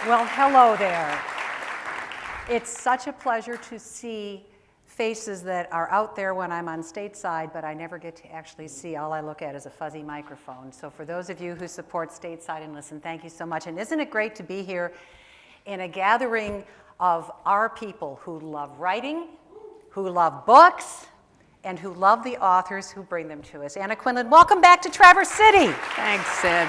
Well, hello there. It's such a pleasure to see faces that are out there when I'm on stateside, but I never get to actually see. All I look at is a fuzzy microphone. So for those of you who support stateside and listen, thank you so much. And isn't it great to be here in a gathering of our people who love writing, who love books, and who love the authors who bring them to us. Anna Quindlen, welcome back to Traverse City. Thanks, Sid.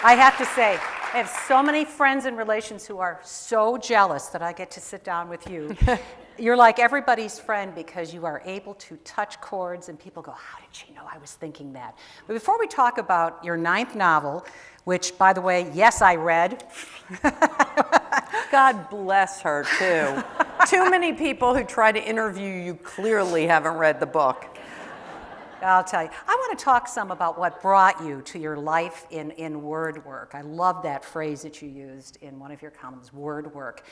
I have to say, I have so many friends and relations who are so jealous that I get to sit down with you. You're like everybody's friend because you are able to touch chords and people go, how did she know I was thinking that? But before we talk about your 9th novel, which, by the way, yes, I read. God bless her, too. Too many people who try to interview you clearly haven't read the book. I'll tell you. I want to talk some about what brought you to your life in word work. I love that phrase that you used in one of your columns, word work.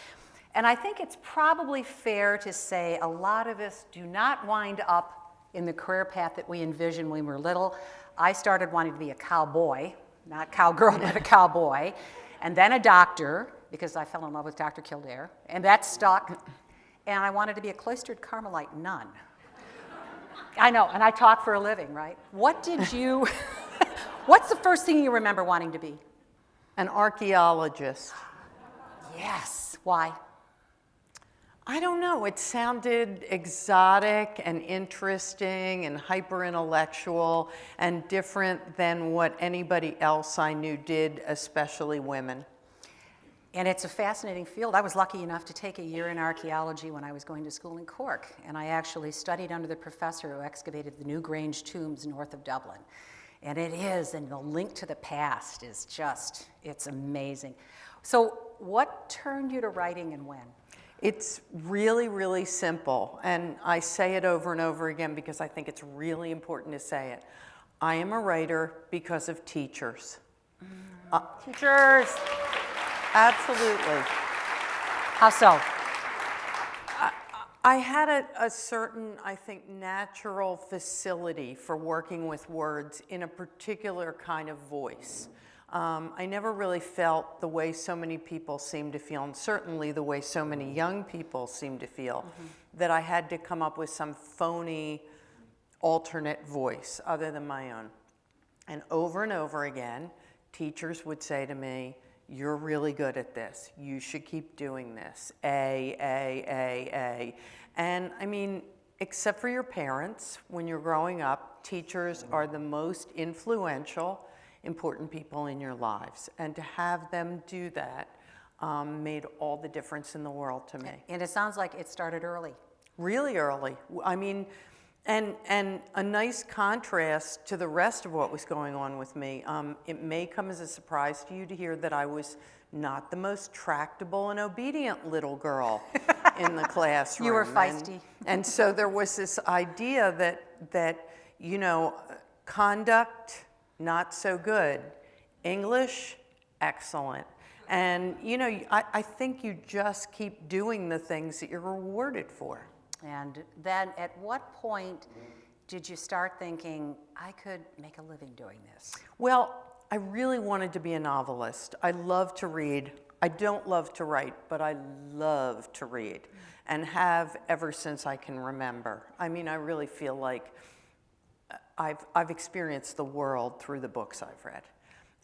And I think it's probably fair to say a lot of us do not wind up in the career path that we envisioned when we were little. I started wanting to be a cowboy, not cowgirl, but a cowboy, and then a doctor, because I fell in love with Dr. Kildare, and that stuck. And I wanted to be a cloistered Carmelite nun. I know, and I talk for a living, right? What's the first thing you remember wanting to be? An archaeologist. Yes, why? I don't know, it sounded exotic and interesting and hyper-intellectual and different than what anybody else I knew did, especially women. And it's a fascinating field. I was lucky enough to take a year in archaeology when I was going to school in Cork, and I actually studied under the professor who excavated the New Grange tombs north of Dublin. And it is, and the link to the past is just, it's amazing. So what turned you to writing and when? It's really, really simple, and I say it over and over again because I think it's really important to say it. I am a writer because of teachers. Teachers! Absolutely. How so? I had a certain, I think, natural facility for working with words in a particular kind of voice. I never really felt the way so many people seem to feel, and certainly the way so many young people seem to feel, that I had to come up with some phony alternate voice other than my own. And over again, teachers would say to me, you're really good at this. You should keep doing this. A. And I mean, except for your parents, when you're growing up, teachers are the most influential, important people in your lives. And to have them do that made all the difference in the world to me. And it sounds like it started early. Really early. I mean, and a nice contrast to the rest of what was going on with me. It may come as a surprise to you to hear that I was not the most tractable and obedient little girl in the classroom. You were feisty. And so there was this idea that you know, conduct, not so good. English, excellent. And you know, I think you just keep doing the things that you're rewarded for. And then at what point did you start thinking, I could make a living doing this? Well, I really wanted to be a novelist. I love to read. I don't love to write, but I love to read and have ever since I can remember. I mean, I really feel like I've experienced the world through the books I've read.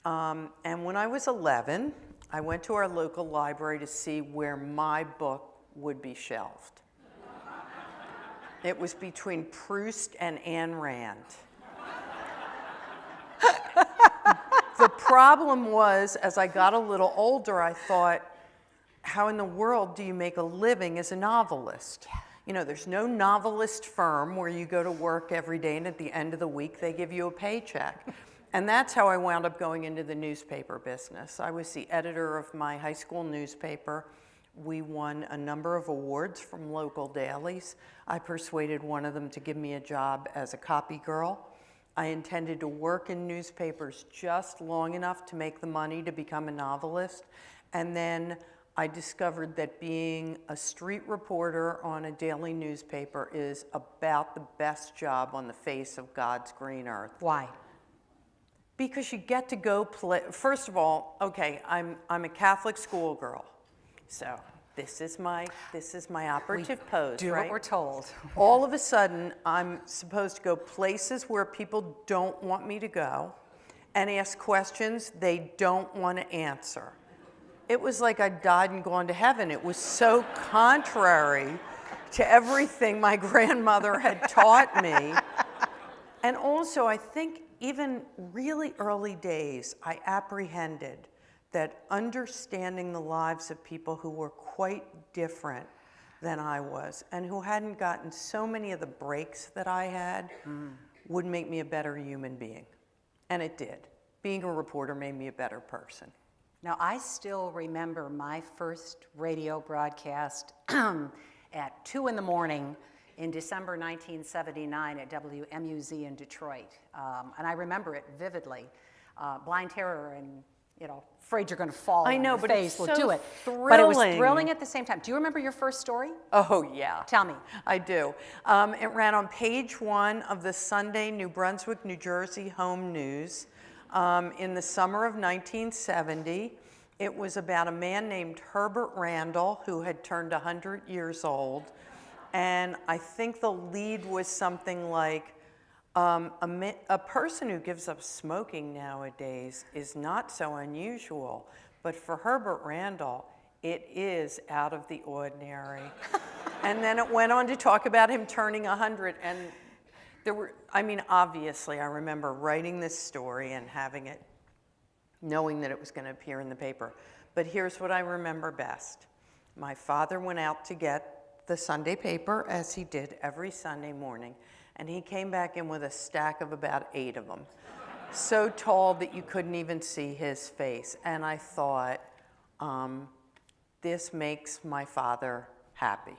And when I was 11, I went to our local library to see where my book would be shelved. It was between Proust and Ayn Rand. The problem was, as I got a little older, I thought, how in the world do you make a living as a novelist? You know, there's no novelist firm where you go to work every day and at the end of the week they give you a paycheck. And that's how I wound up going into the newspaper business. I was the editor of my high school newspaper. We won a number of awards from local dailies. I persuaded one of them to give me a job as a copy girl. I intended to work in newspapers just long enough to make the money to become a novelist. And then I discovered that being a street reporter on a daily newspaper is about the best job on the face of God's green earth. Why? Because you get to go play. First of all, okay, I'm a Catholic schoolgirl, so this is my operative pose, Do right? what we're told. All of a sudden, I'm supposed to go places where people don't want me to go and ask questions they don't want to answer. It was like I died and gone to heaven. It was so contrary to everything my grandmother had taught me. And also, I think even really early days, I apprehended that understanding the lives of people who were quite different than I was and who hadn't gotten so many of the breaks that I had would make me a better human being. And it did. Being a reporter made me a better person. Now, I still remember my first radio broadcast at 2 in the morning in December 1979 at WMUZ in Detroit. And I remember it vividly. Blind terror and, afraid you're going to fall I know, on your but face it's will so do it. But it was thrilling. thrilling at the same time. Do you remember your first story? Oh, yeah. Tell me. I do. It ran on page 1 of the Sunday New Brunswick, New Jersey Home News in the summer of 1970. It was about a man named Herbert Randall who had turned 100 years old. And I think the lead was something like, a person who gives up smoking nowadays is not so unusual, but for Herbert Randall, it is out of the ordinary. And then it went on to talk about him turning 100, and there were, obviously, I remember writing this story and having it, knowing that it was going to appear in the paper. But here's what I remember best. My father went out to get the Sunday paper, as he did every Sunday morning, and he came back in with a stack of about 8 of them, so tall that you couldn't even see his face. And I thought, this makes my father happy.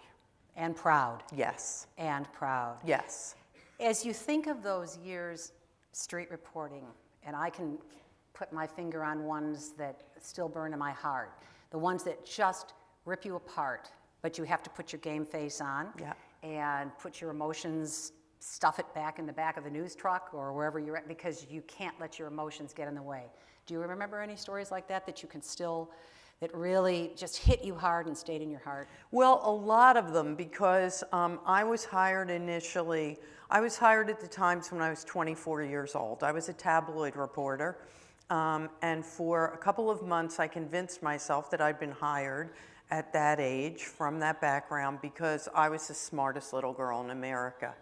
And proud. Yes. And proud. Yes. As you think of those years street reporting, and I can put my finger on ones that still burn in my heart, the ones that just rip you apart, but you have to put your game face on and put your emotions, stuff it back in the back of the news truck or wherever you're at, because you can't let your emotions get in the way. Do you remember any stories like that that you can still, that really just hit you hard and stayed in your heart? Well, a lot of them, because I was hired initially. I was hired at the Times when I was 24 years old. I was a tabloid reporter, and for a couple of months I convinced myself that I'd been hired at that age from that background because I was the smartest little girl in America.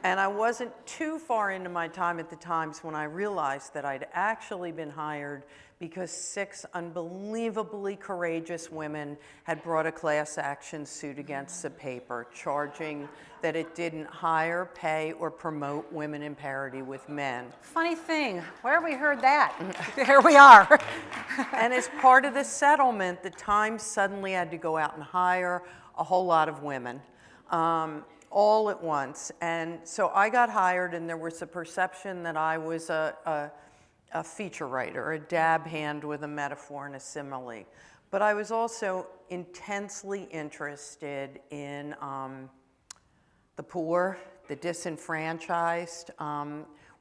And I wasn't too far into my time at the Times when I realized that I'd actually been hired because 6 unbelievably courageous women had brought a class action suit against the paper, charging that it didn't hire, pay, or promote women in parity with men. Funny thing, where have we heard that? Here we are. And as part of the settlement, the Times suddenly had to go out and hire a whole lot of women. All at once. And so I got hired, and there was a perception that I was a feature writer, a dab hand with a metaphor and a simile. But I was also intensely interested in the poor, the disenfranchised,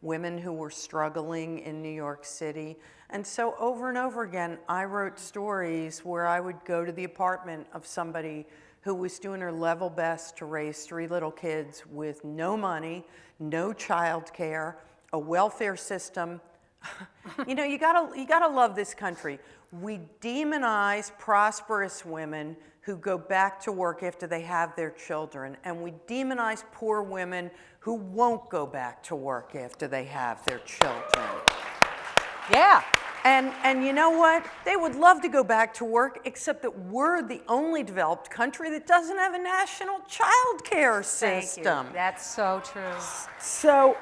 women who were struggling in New York City. And so over and over again, I wrote stories where I would go to the apartment of somebody who was doing her level best to raise 3 little kids with no money, no child care, a welfare system. You gotta love this country. We demonize prosperous women who go back to work after they have their children, and we demonize poor women who won't go back to work after they have their children. Yeah. And you know what? They would love to go back to work, except that we're the only developed country that doesn't have a national child care system. Thank you. That's so true. So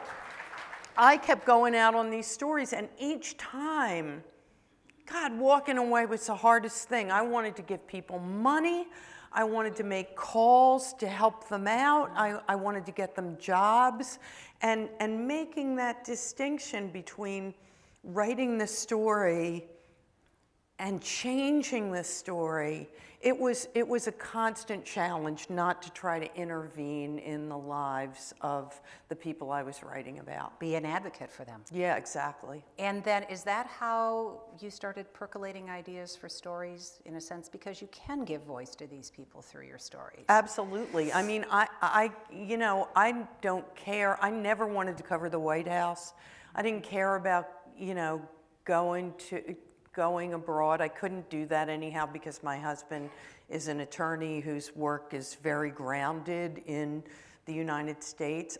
I kept going out on these stories, and each time, God, walking away was the hardest thing. I wanted to give people money. I wanted to make calls to help them out. I wanted to get them jobs. And making that distinction between writing the story and changing the story, it was a constant challenge not to try to intervene in the lives of the people I was writing about. Be an advocate for them. Yeah, exactly. And then is that how you started percolating ideas for stories, in a sense? Because you can give voice to these people through your stories. Absolutely. I mean, I don't care. I never wanted to cover the White House. I didn't care about, going abroad. I couldn't do that anyhow because my husband is an attorney whose work is very grounded in the United States.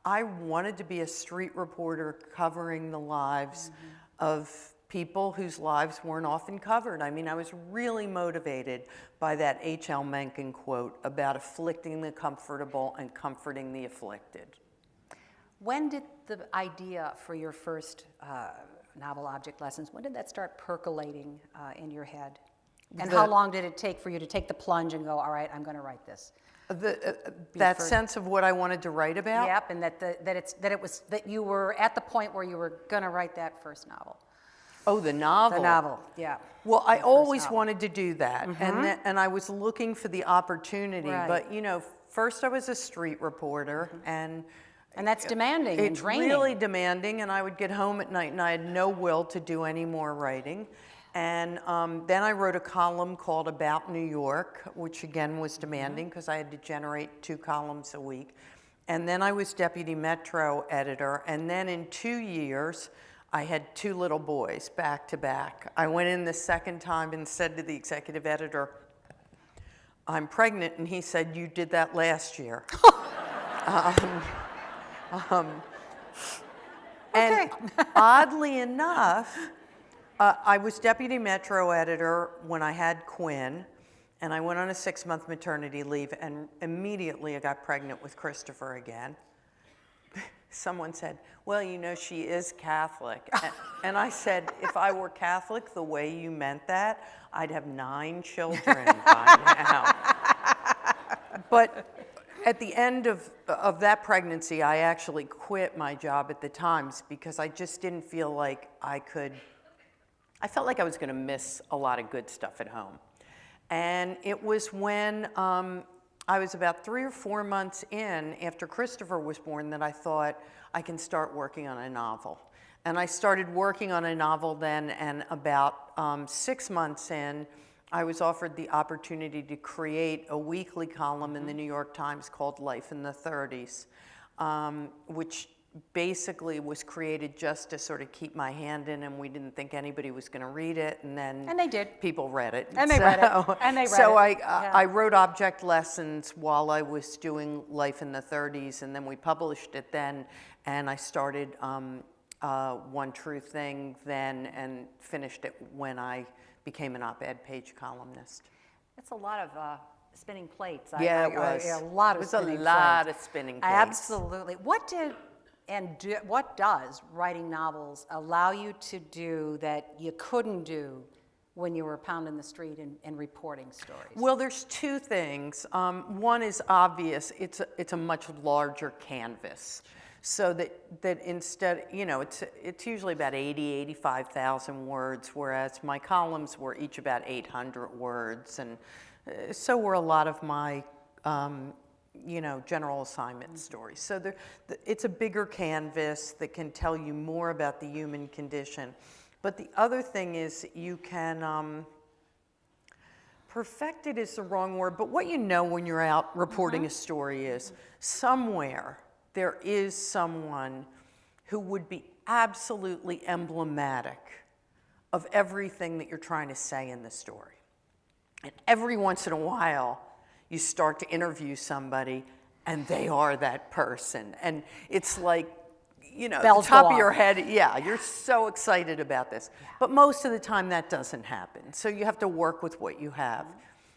I wanted to be a street reporter covering the lives of people whose lives weren't often covered. I mean, I was really motivated by that H.L. Mencken quote about afflicting the comfortable and comforting the afflicted. When did the idea for your first novel, Object Lessons, when did that start percolating in your head? And how long did it take for you to take the plunge and go, all right, I'm going to write this? That sense of what I wanted to write about? Yep, and that you were at the point where you were going to write that first novel. Oh, the novel. The novel, yeah. Well, I always wanted to do that, and I was looking for the opportunity. Right. But first I was a street reporter, and that's demanding and draining. It's really demanding, and I would get home at night, and I had no will to do any more writing. And then I wrote a column called About New York, which again was demanding because I had to generate 2 columns a week. And then I was deputy Metro editor, and then in 2 years, I had 2 little boys back to back. I went in the second time and said to the executive editor, I'm pregnant, and he said, you did that last year. And oddly enough, I was deputy Metro editor when I had Quinn, and I went on a 6-month maternity leave, and immediately I got pregnant with Christopher again. Someone said, well, she is Catholic. And I said, if I were Catholic the way you meant that, I'd have 9 children by now. But at the end of that pregnancy, I actually quit my job at the Times because I just didn't feel like I felt like I was going to miss a lot of good stuff at home. And it was when I was about 3 or 4 months in, after Christopher was born, that I thought I can start working on a novel. And I started working on a novel then, and about 6 months in, I was offered the opportunity to create a weekly column in the New York Times called Life in the 30s, which basically was created just to sort of keep my hand in, and we didn't think anybody was going to read it, and then they did. People read it. And they read it. And they read so it. I wrote Object Lessons while I was doing Life in the 30s, and then we published it then, and I started One True Thing then, and finished it when I became an op-ed page columnist. That's a lot of spinning plates. Yeah, it was. A lot of spinning plates. It was a lot of spinning plates. Absolutely. What does writing novels allow you to do that you couldn't do when you were pounding the street and reporting stories? Well, there's 2 things. One is obvious. It's a much larger canvas. So that instead, it's usually about 85,000 words, whereas my columns were each about 800 words, and so were a lot of my general assignment stories. So it's a bigger canvas that can tell you more about the human condition. But the other thing is you can, perfect it is the wrong word, but what you know when you're out reporting a story is somewhere there is someone who would be absolutely emblematic of everything that you're trying to say in the story. And every once in a while, you start to interview somebody, and they are that person. And it's like, at the top of your head, you're so excited about this. But most of the time, that doesn't happen. So you have to work with what you have.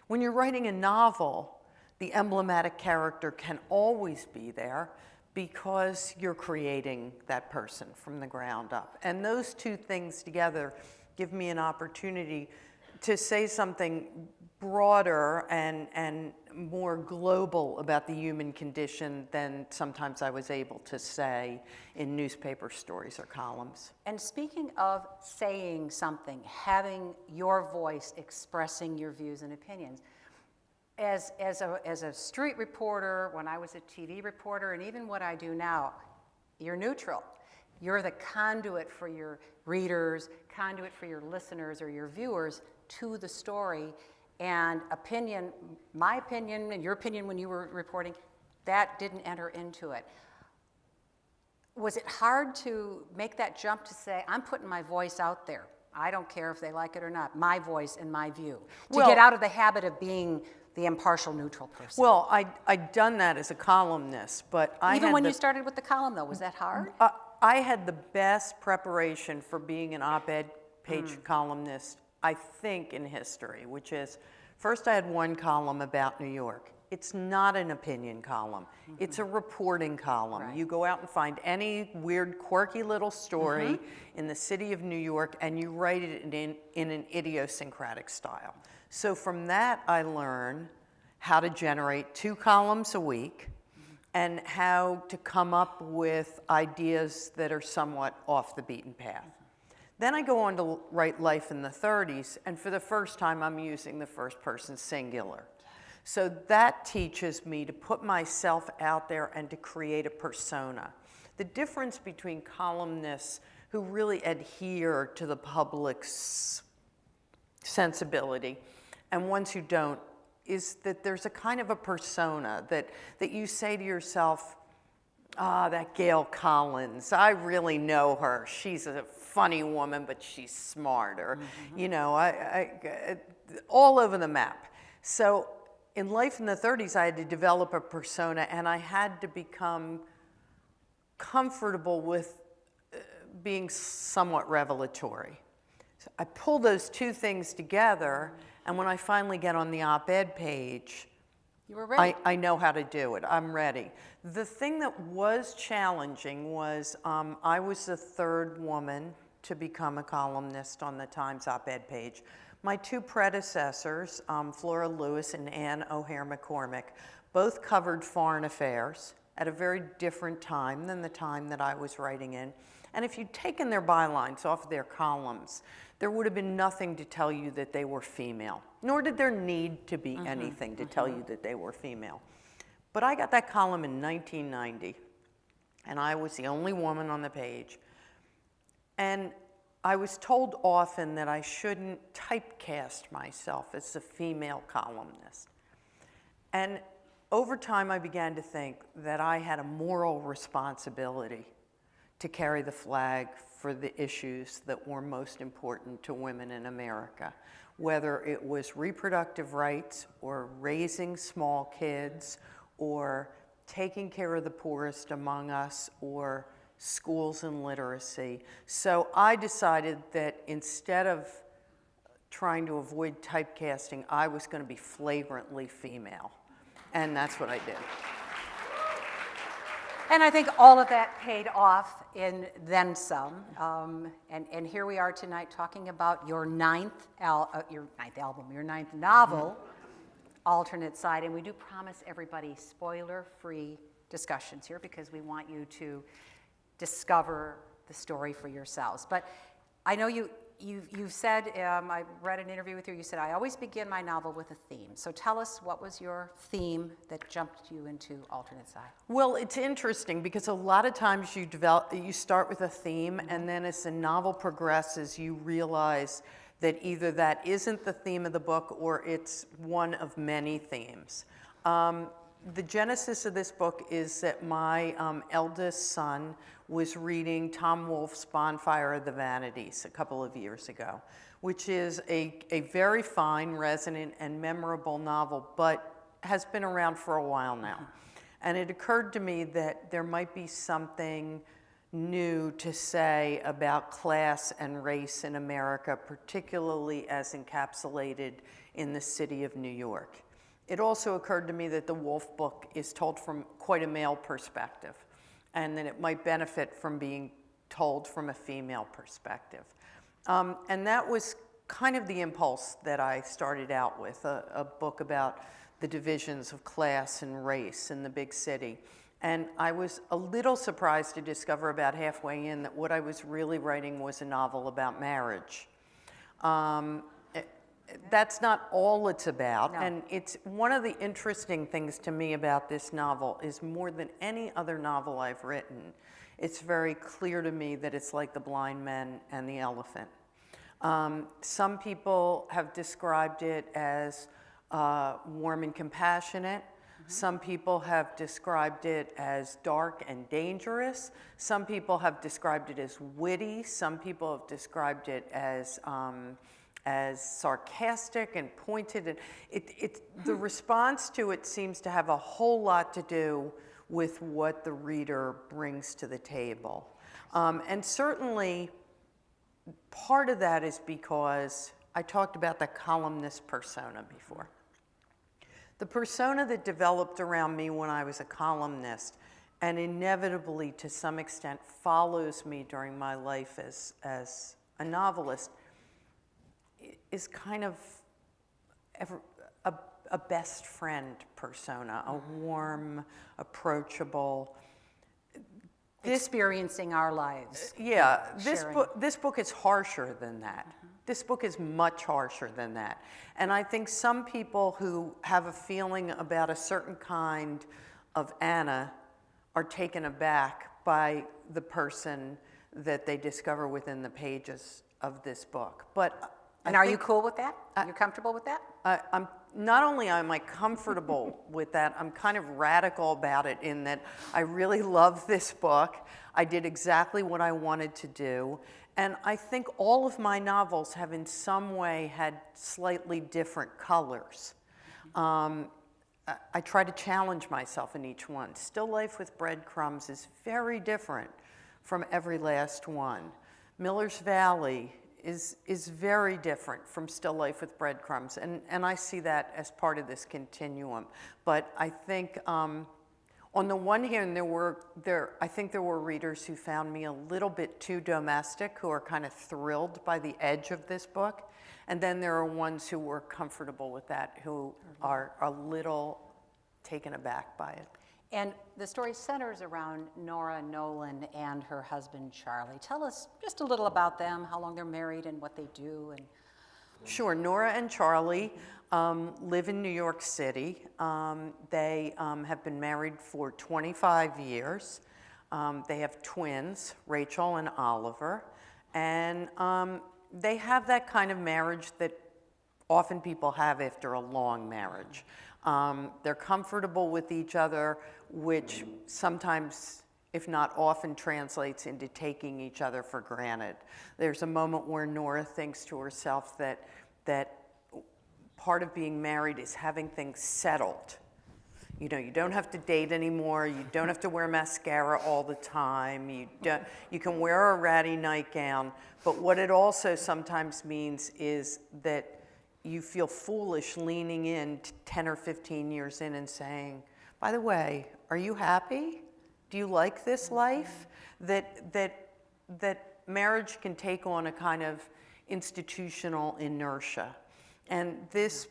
When you're writing a novel, the emblematic character can always be there because you're creating that person from the ground up. And those 2 things together give me an opportunity to say something broader and more global about the human condition than sometimes I was able to say in newspaper stories or columns. And speaking of saying something, having your voice, expressing your views and opinions, as a street reporter, when I was a TV reporter, and even what I do now, you're neutral. You're the conduit for your readers, conduit for your listeners or your viewers to the story. And opinion, my opinion and your opinion when you were reporting, that didn't enter into it. Was it hard to make that jump to say, I'm putting my voice out there. I don't care if they like it or not. My voice and my view. To get out of the habit of being the impartial, neutral person. Well, I'd done that as a columnist, but Even when you started with the column, though, was that hard? I had the best preparation for being an op-ed page columnist, I think, in history, which is, first I had one column about New York. It's not an opinion column. It's a reporting column. Right. You go out and find any weird, quirky little story in the city of New York, and you write it in an idiosyncratic style. So from that, I learned how to generate 2 columns a week and how to come up with ideas that are somewhat off the beaten path. Then I go on to write Life in the 30s, and for the first time, I'm using the first person singular. So that teaches me to put myself out there and to create a persona. The difference between columnists who really adhere to the public's sensibility and ones who don't is that there's a kind of a persona that you say to yourself, that Gail Collins, I really know her. She's a funny woman, but she's smarter. You know, I all over the map. So in Life in the 30s, I had to develop a persona, and I had to become comfortable with being somewhat revelatory. So I pull those 2 things together, and when I finally get on the op-ed page, You were ready. I know how to do it. I'm ready. The thing that was challenging was I was the 3rd woman to become a columnist on the Times op-ed page. My 2 predecessors, Flora Lewis and Anne O'Hare McCormick, both covered foreign affairs at a very different time than the time that I was writing in. And if you'd taken their bylines off their columns, there would have been nothing to tell you that they were female, nor did there need to be anything to tell you that they were female. But I got that column in 1990, and I was the only woman on the page. And I was told often that I shouldn't typecast myself as a female columnist. And over time, I began to think that I had a moral responsibility to carry the flag for the issues that were most important to women in America, whether it was reproductive rights or raising small kids or taking care of the poorest among us or schools and literacy. So I decided that instead of trying to avoid typecasting, I was going to be flagrantly female. And that's what I did. And I think all of that paid off in then some. And here we are tonight talking about your ninth novel, Alternate Side. And we do promise everybody spoiler-free discussions here because we want you to discover the story for yourselves. But I know you said, I read an interview with you, you said, I always begin my novel with a theme. So tell us, what was your theme that jumped you into Alternate Side? Well, it's interesting because a lot of times you start with a theme, and then as the novel progresses, you realize that either that isn't the theme of the book or it's one of many themes. The genesis of this book is that my eldest son was reading Tom Wolfe's Bonfire of the Vanities a couple of years ago, which is a very fine, resonant, and memorable novel, but has been around for a while now. And it occurred to me that there might be something new to say about class and race in America, particularly as encapsulated in the city of New York. It also occurred to me that the Wolfe book is told from quite a male perspective, and that it might benefit from being told from a female perspective. And that was kind of the impulse that I started out with, a book about the divisions of class and race in the big city. And I was a little surprised to discover about halfway in that what I was really writing was a novel about marriage. That's not all it's about, No. and it's one of the interesting things to me about this novel is more than any other novel I've written, it's very clear to me that it's like The Blind Men and the Elephant. Some people have described it as warm and compassionate. Some people have described it as dark and dangerous. Some people have described it as witty. Some people have described it as sarcastic and pointed. And the response to it seems to have a whole lot to do with what the reader brings to the table. And certainly part of that is because I talked about the columnist persona before. The persona that developed around me when I was a columnist and inevitably to some extent follows me during my life as a novelist is kind of a best friend persona, a warm, approachable. Experiencing our lives. Yeah, Sharing. this book is harsher than that. This book is much harsher than that. And I think some people who have a feeling about a certain kind of Anna are taken aback by the person that they discover within the pages of this book. But And are you cool with that? You're comfortable with that? I'm not only am I comfortable with that, I'm kind of radical about it in that I really love this book. I did exactly what I wanted to do. And I think all of my novels have in some way had slightly different colors. I try to challenge myself in each one. Still Life with Breadcrumbs is very different from every last one. Miller's Valley is very different from Still Life with Breadcrumbs, and I see that as part of this continuum. But I think on the one hand, I think there were readers who found me a little bit too domestic, who are kind of thrilled by the edge of this book, and then there are ones who were comfortable with that, who are a little taken aback by it. And the story centers around Nora Nolan and her husband, Charlie. Tell us just a little about them, how long they're married and what they do. And Sure. Nora and Charlie live in New York City. They have been married for 25 years. They have twins, Rachel and Oliver. And they have that kind of marriage that often people have after a long marriage. They're comfortable with each other, which sometimes, if not often, translates into taking each other for granted. There's a moment where Nora thinks to herself that part of being married is having things settled. You know, you don't have to date anymore. You don't have to wear mascara all the time. You can wear a ratty nightgown. But what it also sometimes means is that you feel foolish leaning in 10 or 15 years in and saying, by the way, are you happy? Do you like this life? That marriage can take on a kind of institutional inertia. And this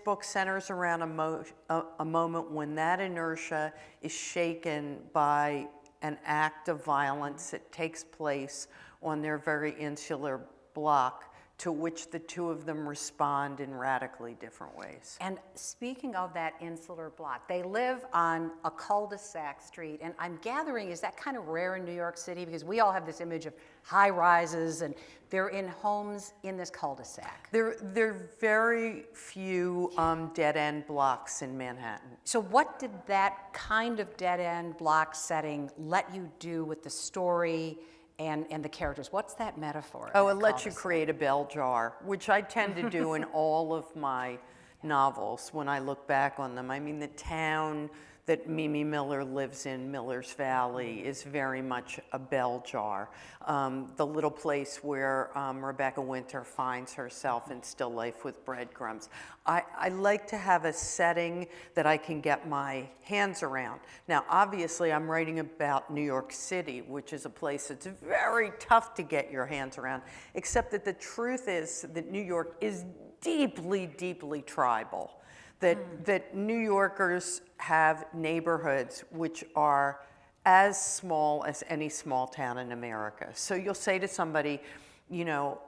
book centers around a moment when that inertia is shaken by an act of violence that takes place on their very insular block, to which the two of them respond in radically different ways. And speaking of that insular block, they live on a cul-de-sac street, and I'm gathering, is that kind of rare in New York City? Because we all have this image of high rises, and they're in homes in this cul-de-sac. There are very few dead-end blocks in Manhattan. So what did that kind of dead-end block setting let you do with the story and the characters? What's that metaphor? Oh, it lets you create a bell jar, which I tend to do in all of my novels when I look back on them. I mean, the town that Mimi Miller lives in, Miller's Valley, is very much a bell jar. The little place where Rebecca Winter finds herself in Still Life with Breadcrumbs. I like to have a setting that I can get my hands around. Now, obviously, I'm writing about New York City, which is a place that's very tough to get your hands around, except that the truth is that New York is deeply, deeply tribal. That New Yorkers have neighborhoods which are as small as any small town in America. So you'll say to somebody, you know,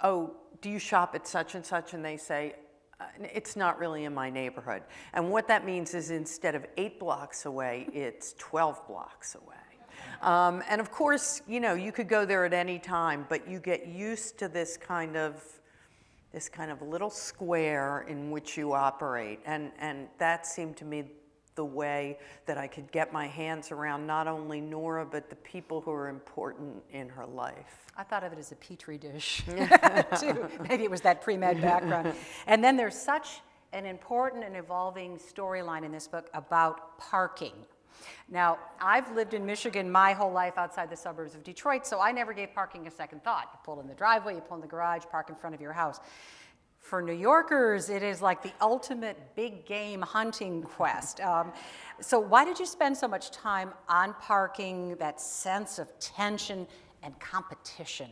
oh, do you shop at such and such? And they say, it's not really in my neighborhood. And what that means is instead of 8 blocks away, it's 12 blocks away. And of course, you know, you could go there at any time, but you get used to this kind of little square in which you operate. And that seemed to me the way that I could get my hands around not only Nora, but the people who are important in her life. I thought of it as a petri dish, too. Maybe it was that pre-med background. And then there's such an important and evolving storyline in this book about parking. Now, I've lived in Michigan my whole life outside the suburbs of Detroit, so I never gave parking a second thought. You pull in the driveway, you pull in the garage, park in front of your house. For New Yorkers, it is like the ultimate big game hunting quest. So why did you spend so much time on parking, that sense of tension and competition?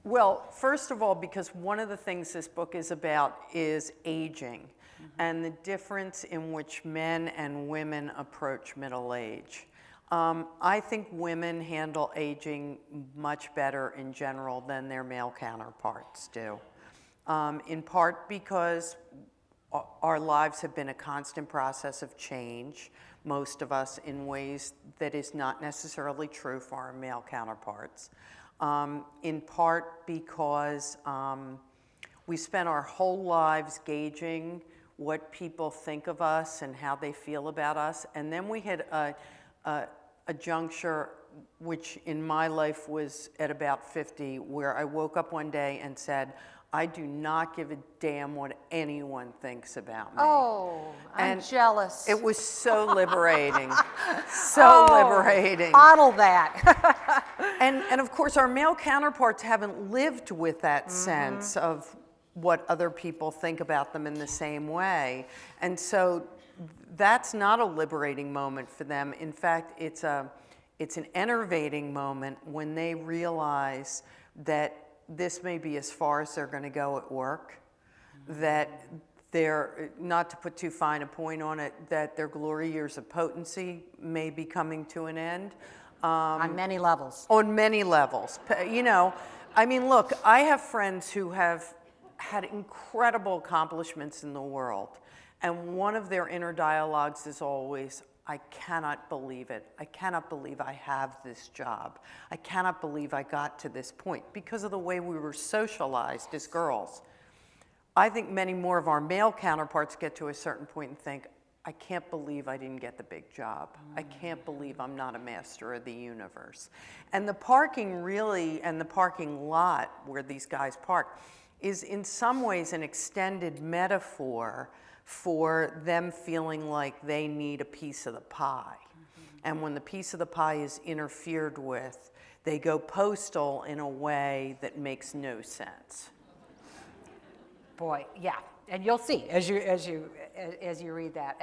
Well, first of all, because one of the things this book is about is aging. And the difference in which men and women approach middle age. I think women handle aging much better in general than their male counterparts do. In part because our lives have been a constant process of change, most of us in ways that is not necessarily true for our male counterparts. In part because we spent our whole lives gauging what people think of us and how they feel about us. And then we hit a juncture, which in my life was at about 50, where I woke up one day and said, I do not give a damn what anyone thinks about me. Oh, I'm jealous. It was so liberating, so liberating. Bottle that. And of course, our male counterparts haven't lived with that sense of what other people think about them in the same way. And so that's not a liberating moment for them. In fact, it's an enervating moment when they realize that this may be as far as they're going to go at work, that they're, not to put too fine a point on it, that their glory years of potency may be coming to an end. On many levels. On many levels. You know, I mean, look, I have friends who have had incredible accomplishments in the world, and one of their inner dialogues is always, I cannot believe it. I cannot believe I have this job. I cannot believe I got to this point because of the way we were socialized as girls. I think many more of our male counterparts get to a certain point and think, I can't believe I didn't get the big job. I can't believe I'm not a master of the universe. And the parking really, and the parking lot where these guys park, is in some ways an extended metaphor for them feeling like they need a piece of the pie. And when the piece of the pie is interfered with, they go postal in a way that makes no sense. Boy, yeah, and you'll see as you read that.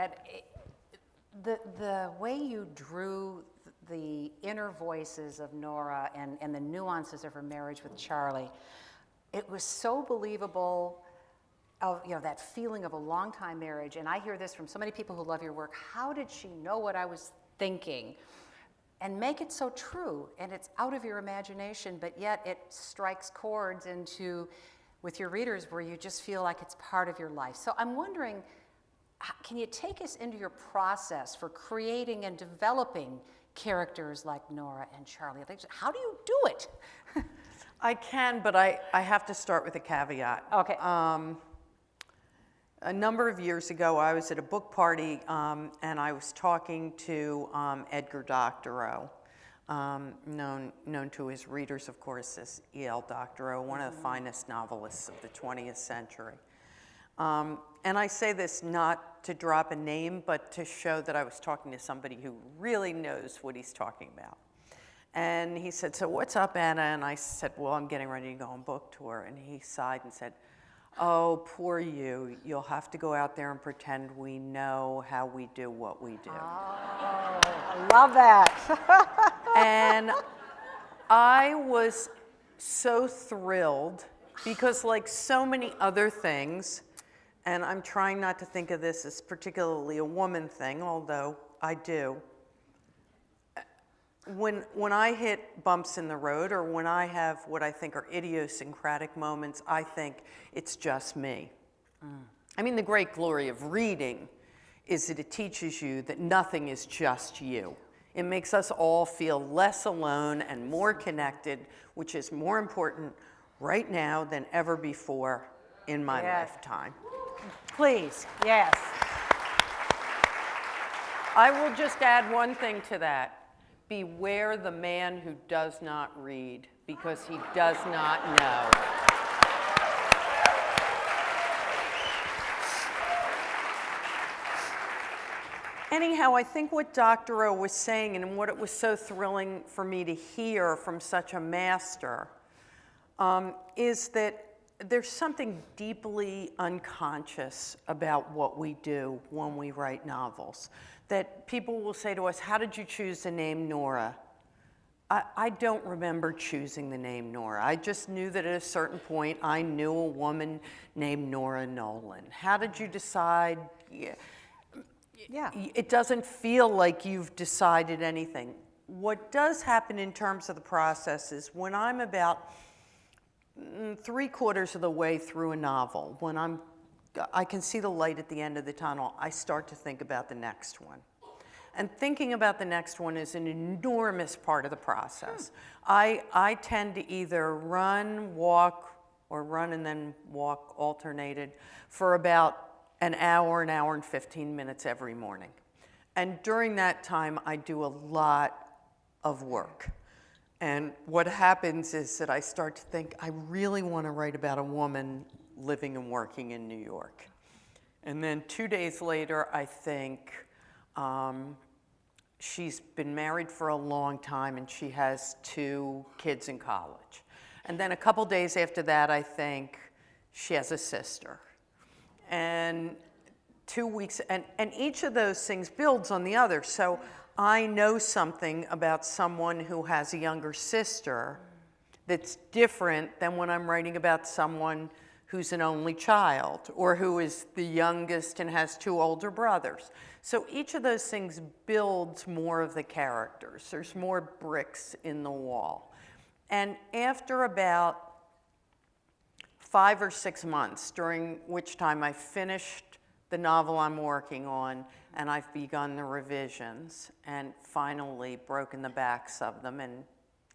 And the way you drew the inner voices of Nora and the nuances of her marriage with Charlie, it was so believable. Of, you know, that feeling of a long-time marriage, and I hear this from so many people who love your work. How did she know what I was thinking? And make it so true, and it's out of your imagination, but yet it strikes chords with your readers where you just feel like it's part of your life. So I'm wondering, can you take us into your process for creating and developing characters like Nora and Charlie? How do you do it? I can, but I have to start with a caveat. Okay. A number of years ago, I was at a book party, and I was talking to Edgar Doctorow, known to his readers, of course, as E.L. Doctorow, one of the finest novelists of the 20th century. And I say this not to drop a name, but to show that I was talking to somebody who really knows what he's talking about. And he said, so what's up, Anna? And I said, well, I'm getting ready to go on book tour. And he sighed and said, oh, poor you. You'll have to go out there and pretend we know how we do what we do. Oh, I love that. And I was so thrilled because, like so many other things, and I'm trying not to think of this as particularly a woman thing, although I do. When I hit bumps in the road, or when I have what I think are idiosyncratic moments, I think it's just me. I mean, the great glory of reading is that it teaches you that nothing is just you. It makes us all feel less alone and more connected, which is more important right now than ever before in my lifetime. Please, yes. I will just add one thing to that. Beware the man who does not read, because he does not know. Anyhow, I think what Dr. O was saying, and what it was so thrilling for me to hear from such a master, is that there's something deeply unconscious about what we do when we write novels. That people will say to us, how did you choose the name Nora? I don't remember choosing the name Nora. I just knew that at a certain point I knew a woman named Nora Nolan. How did you decide? Yeah. It doesn't feel like you've decided anything. What does happen in terms of the process is when I'm about 3/4 of the way through a novel, when I can see the light at the end of the tunnel, I start to think about the next one. And thinking about the next one is an enormous part of the process. I tend to either run, walk, or run and then walk alternated for about an hour and 15 minutes every morning. And during that time, I do a lot of work. And what happens is that I start to think, I really want to write about a woman living and working in New York. And then 2 days later, I think she's been married for a long time and she has 2 kids in college. And then a couple days after that, I think she has a sister. And 2 weeks, and each of those things builds on the other. So I know something about someone who has a younger sister that's different than when I'm writing about someone who's an only child, or who is the youngest and has 2 older brothers. So each of those things builds more of the characters. There's more bricks in the wall. And after about 5 or 6 months, during which time I finished the novel I'm working on, and I've begun the revisions, and finally broken the backs of them and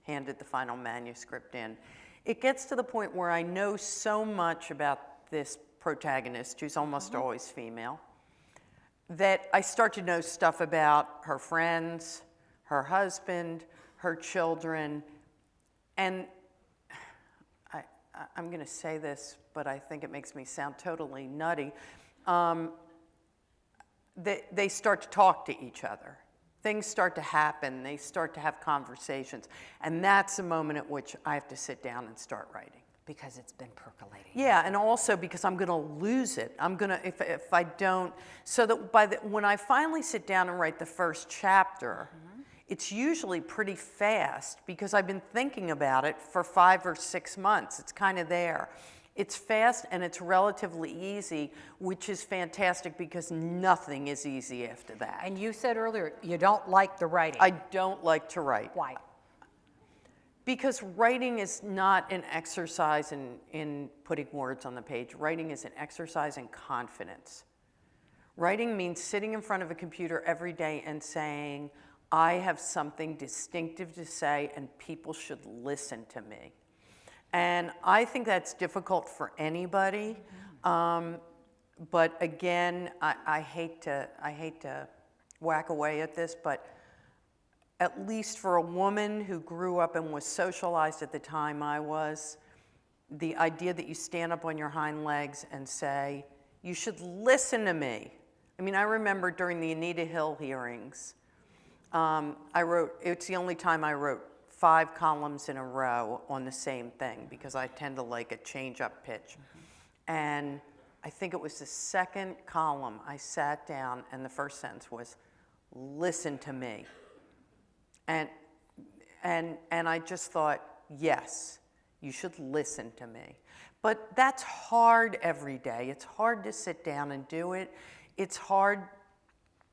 handed the final manuscript in. It gets to the point where I know so much about this protagonist, who's almost always female, that I start to know stuff about her friends, her husband, her children, and I'm going to say this, but I think it makes me sound totally nutty. They start to talk to each other. Things start to happen. They start to have conversations. And that's the moment at which I have to sit down and start writing. Because it's been percolating. Yeah, and also because I'm going to lose it. I'm going to, if I don't, so that when I finally sit down and write the first chapter, it's usually pretty fast because I've been thinking about it for 5 or 6 months. It's kind of there. It's fast and it's relatively easy, which is fantastic because nothing is easy after that. And you said earlier, you don't like the writing. I don't like to write. Why? Because writing is not an exercise in putting words on the page. Writing is an exercise in confidence. Writing means sitting in front of a computer every day and saying, I have something distinctive to say and people should listen to me. And I think that's difficult for anybody. But again, I hate to whack away at this, but at least for a woman who grew up and was socialized at the time I was, the idea that you stand up on your hind legs and say, you should listen to me. I mean, I remember during the Anita Hill hearings, it's the only time I wrote 5 columns in a row on the same thing, because I tend to like a change-up pitch. And I think it was the second column, I sat down and the first sentence was, "Listen to me." And I just thought, yes, you should listen to me. But that's hard every day. It's hard to sit down and do it. It's hard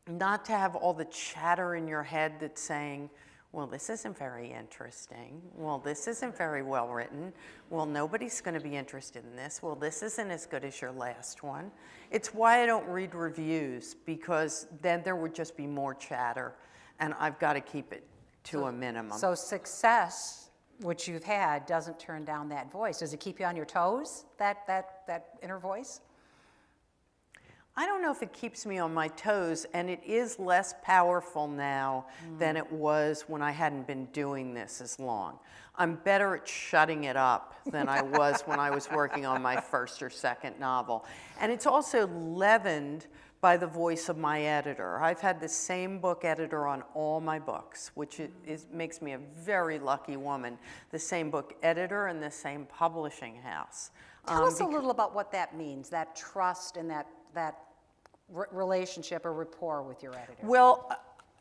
not to have all the chatter in your head that's saying, well, this isn't very interesting. Well, this isn't very well written. Well, nobody's going to be interested in this. Well, this isn't as good as your last one. It's why I don't read reviews, because then there would just be more chatter, and I've got to keep it to a minimum. So success, which you've had, doesn't turn down that voice. Does it keep you on your toes, that inner voice? I don't know if it keeps me on my toes, and it is less powerful now than it was when I hadn't been doing this as long. I'm better at shutting it up than I was when I was working on my first or second novel. And it's also leavened by the voice of my editor. I've had the same book editor on all my books, which makes me a very lucky woman. The same book editor and the same publishing house. Tell us a little about what that means, that trust and that relationship or rapport with your editor. Well,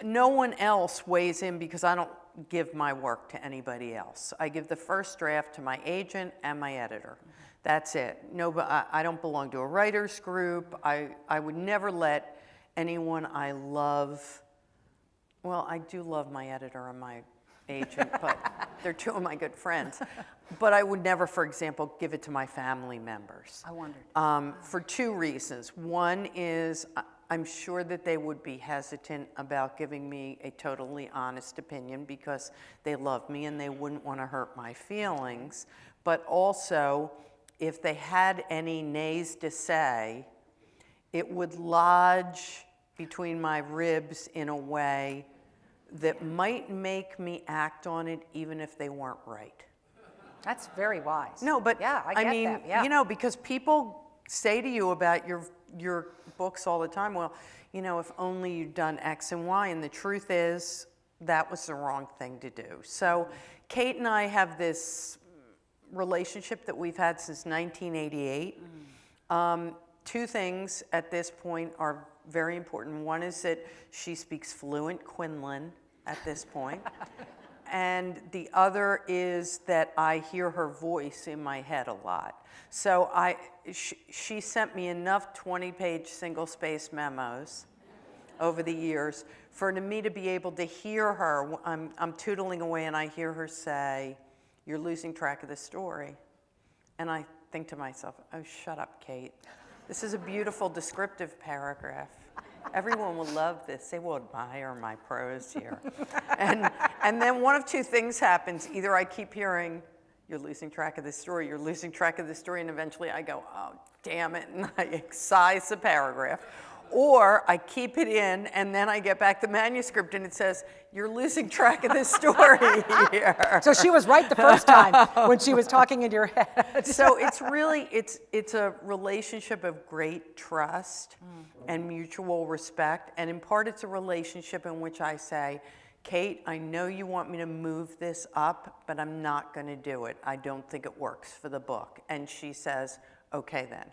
no one else weighs in, because I don't give my work to anybody else. I give the first draft to my agent and my editor. That's it. No, I don't belong to a writer's group. I would never let anyone I love, well, I do love my editor and my agent, but they're 2 of my good friends. But I would never, for example, give it to my family members. I wondered. For 2 reasons. One is I'm sure that they would be hesitant about giving me a totally honest opinion, because they love me and they wouldn't want to hurt my feelings. But also, if they had any nays to say, it would lodge between my ribs in a way that might make me act on it even if they weren't right. That's very wise. No, but yeah, I get mean, that. Yeah. you know, because people say to you about your books all the time, well, you know, if only you'd done X and Y, and the truth is that was the wrong thing to do. So Kate and I have this relationship that we've had since 1988. 2 things at this point are very important. One is that she speaks fluent Quindlen at this point. And the other is that I hear her voice in my head a lot. So she sent me enough 20-page single-space memos over the years for me to be able to hear her. I'm tootling away and I hear her say, "You're losing track of the story." And I think to myself, oh, shut up, Kate. This is a beautiful descriptive paragraph. Everyone will love this. They will admire my prose here. And then one of 2 things happens. Either I keep hearing, "You're losing track of this story, you're losing track of this story," and eventually I go, oh, damn it, and I excise the paragraph. Or I keep it in, and then I get back the manuscript, and it says, "You're losing track of this story here." So she was right the first time when she was talking in your head. So it's really, it's a relationship of great trust and mutual respect. And in part, it's a relationship in which I say, "Kate, I know you want me to move this up, but I'm not going to do it. I don't think it works for the book." And she says, "Okay, then."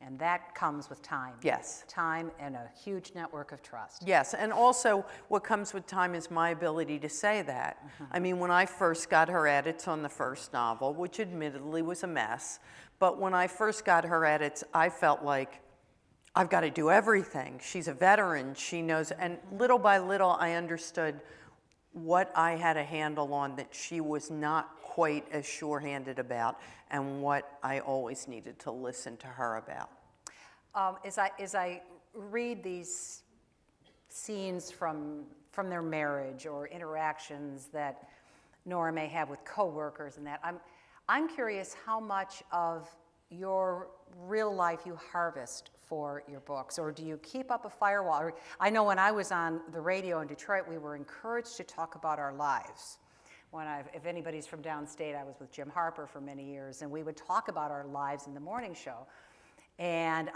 And that comes with time. Yes. Time and a huge network of trust. Yes, and also what comes with time is my ability to say that. I mean, when I first got her edits on the first novel, which admittedly was a mess, but when I first got her edits, I felt like, I've got to do everything. She's a veteran, she knows, and little by little I understood what I had a handle on that she was not quite as sure-handed about, and what I always needed to listen to her about. As I read these scenes from their marriage or interactions that Nora may have with coworkers and that, I'm curious how much of your real life you harvest for your books, or do you keep up a firewall? I know when I was on the radio in Detroit, we were encouraged to talk about our lives. If anybody's from downstate, I was with Jim Harper for many years, and we would talk about our lives in the morning show. And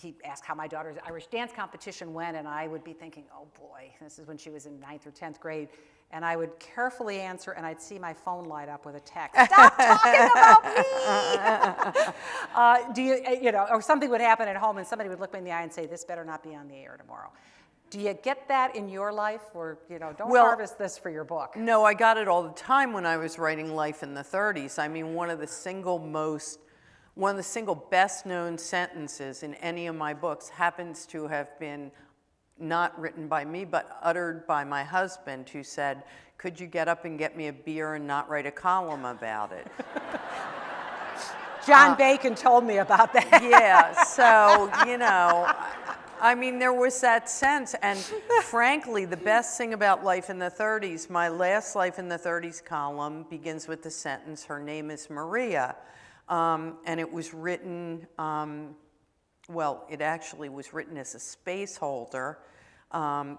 he'd ask how my daughter's Irish dance competition went, and I would be thinking, oh boy, this is when she was in 9th or 10th grade. And I would carefully answer, and I'd see my phone light up with a text. Stop talking about me! Or something would happen at home, and somebody would look me in the eye and say, this better not be on the air tomorrow. Do you get that in your life, or, don't harvest this for your book? No, I got it all the time when I was writing Life in the 30s. I mean, one of the single best known sentences in any of my books happens to have been not written by me, but uttered by my husband, who said, could you get up and get me a beer and not write a column about it? John Bacon told me about that. Yeah, so, I mean, there was that sense. And frankly, the best thing about Life in the 30s, my last Life in the 30s column begins with the sentence, her name is Maria. And it was written, it actually was written as a space holder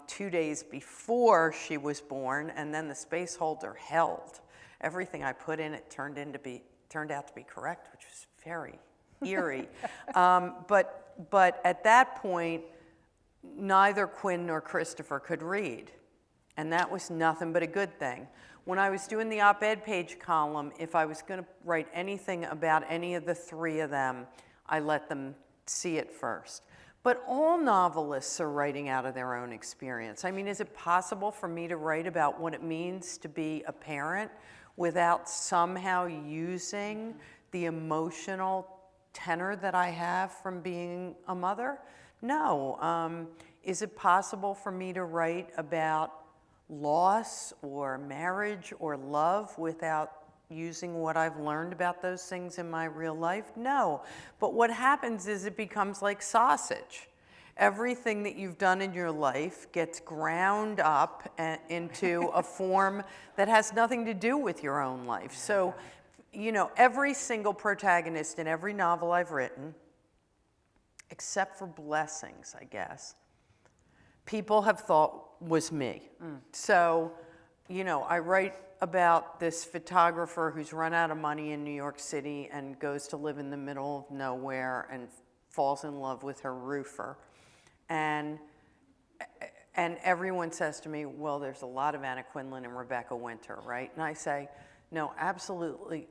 2 days before she was born, and then the space holder held. Everything I put in it turned out to be correct, which was very eerie. But at that point, neither Quinn nor Christopher could read, and that was nothing but a good thing. When I was doing the op-ed page column, if I was going to write anything about any of the three of them, I let them see it first. But all novelists are writing out of their own experience. I mean, is it possible for me to write about what it means to be a parent without somehow using the emotional tenor that I have from being a mother? No. Is it possible for me to write about loss or marriage or love without using what I've learned about those things in my real life? No. But what happens is it becomes like sausage. Everything that you've done in your life gets ground up into a form that has nothing to do with your own life. So, every single protagonist in every novel I've written, except for Blessings, I guess, people have thought was me. So, I write about this photographer who's run out of money in New York City and goes to live in the middle of nowhere and falls in love with her roofer. And everyone says to me, well, there's a lot of Anna Quindlen and Rebecca Winter, right? And I say, no, absolutely.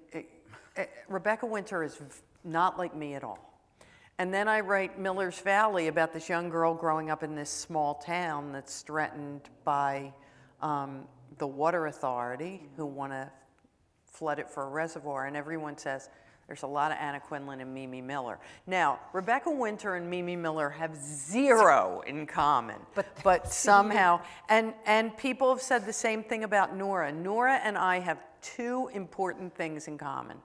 Rebecca Winter is not like me at all. And then I write Miller's Valley about this young girl growing up in this small town that's threatened by the water authority who want to flood it for a reservoir. And everyone says, there's a lot of Anna Quindlen and Mimi Miller. Now, Rebecca Winter and Mimi Miller have zero in common, but somehow, and people have said the same thing about Nora. Nora and I have two important things in common.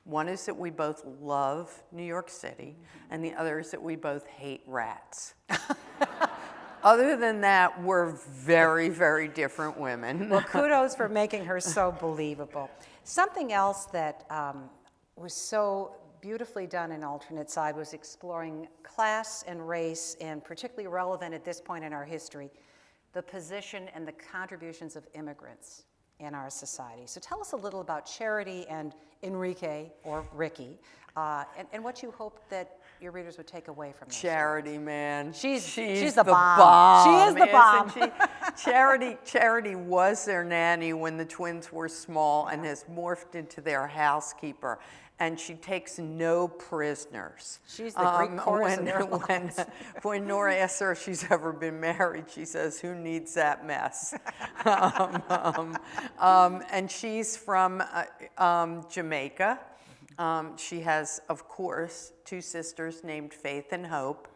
One is that we both love New York City, and the other is that we both hate rats. Other than that, we're very, very different women. Well, kudos for making her so believable. Something else that was so beautifully done in Alternate Side was exploring class and race, and particularly relevant at this point in our history, the position and the contributions of immigrants in our society. So tell us a little about Charity and Enrique, or Ricky, and what you hope that your readers would take away from this. Charity, man. She's the bomb. She is the bomb. Isn't she? Charity was their nanny when the twins were small and has morphed into their housekeeper. And she takes no prisoners. She's the Greek chorus in their lives. When Nora asks her if she's ever been married, she says, who needs that mess? And she's from Jamaica. She has, of course, two sisters named Faith and Hope,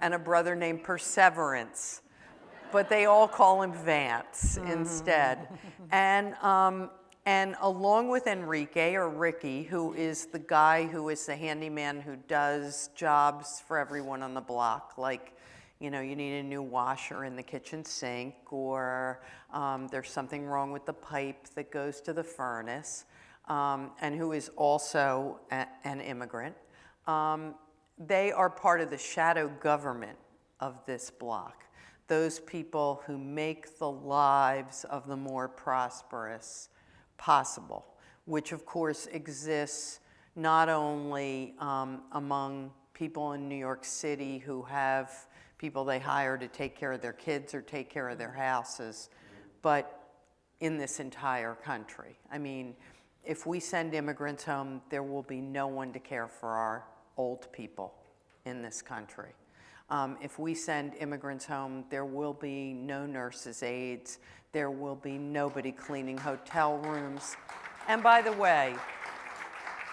and a brother named Perseverance. But they all call him Vance instead. And along with Enrique, or Ricky, who is the guy who is the handyman who does jobs for everyone on the block, like, you need a new washer in the kitchen sink, or there's something wrong with the pipe that goes to the furnace, and who is also an immigrant. They are part of the shadow government of this block, those people who make the lives of the more prosperous possible, which of course exists not only among people in New York City who have people they hire to take care of their kids or take care of their houses, but in this entire country. I mean, if we send immigrants home, there will be no one to care for our old people in this country. If we send immigrants home, there will be no nurses' aides. There will be nobody cleaning hotel rooms. And by the way,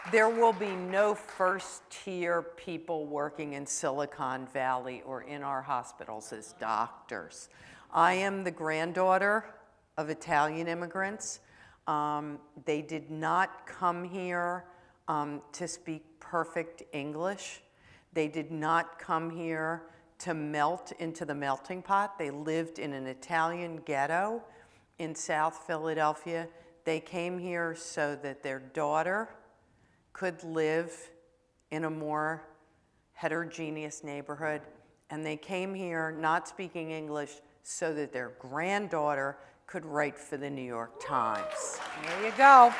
there will be no first-tier people working in Silicon Valley or in our hospitals as doctors. I am the granddaughter of Italian immigrants. They did not come here to speak perfect English. They did not come here to melt into the melting pot. They lived in an Italian ghetto in South Philadelphia. They came here so that their daughter could live in a more heterogeneous neighborhood. And they came here not speaking English so that their granddaughter could write for the New York Times. There you go.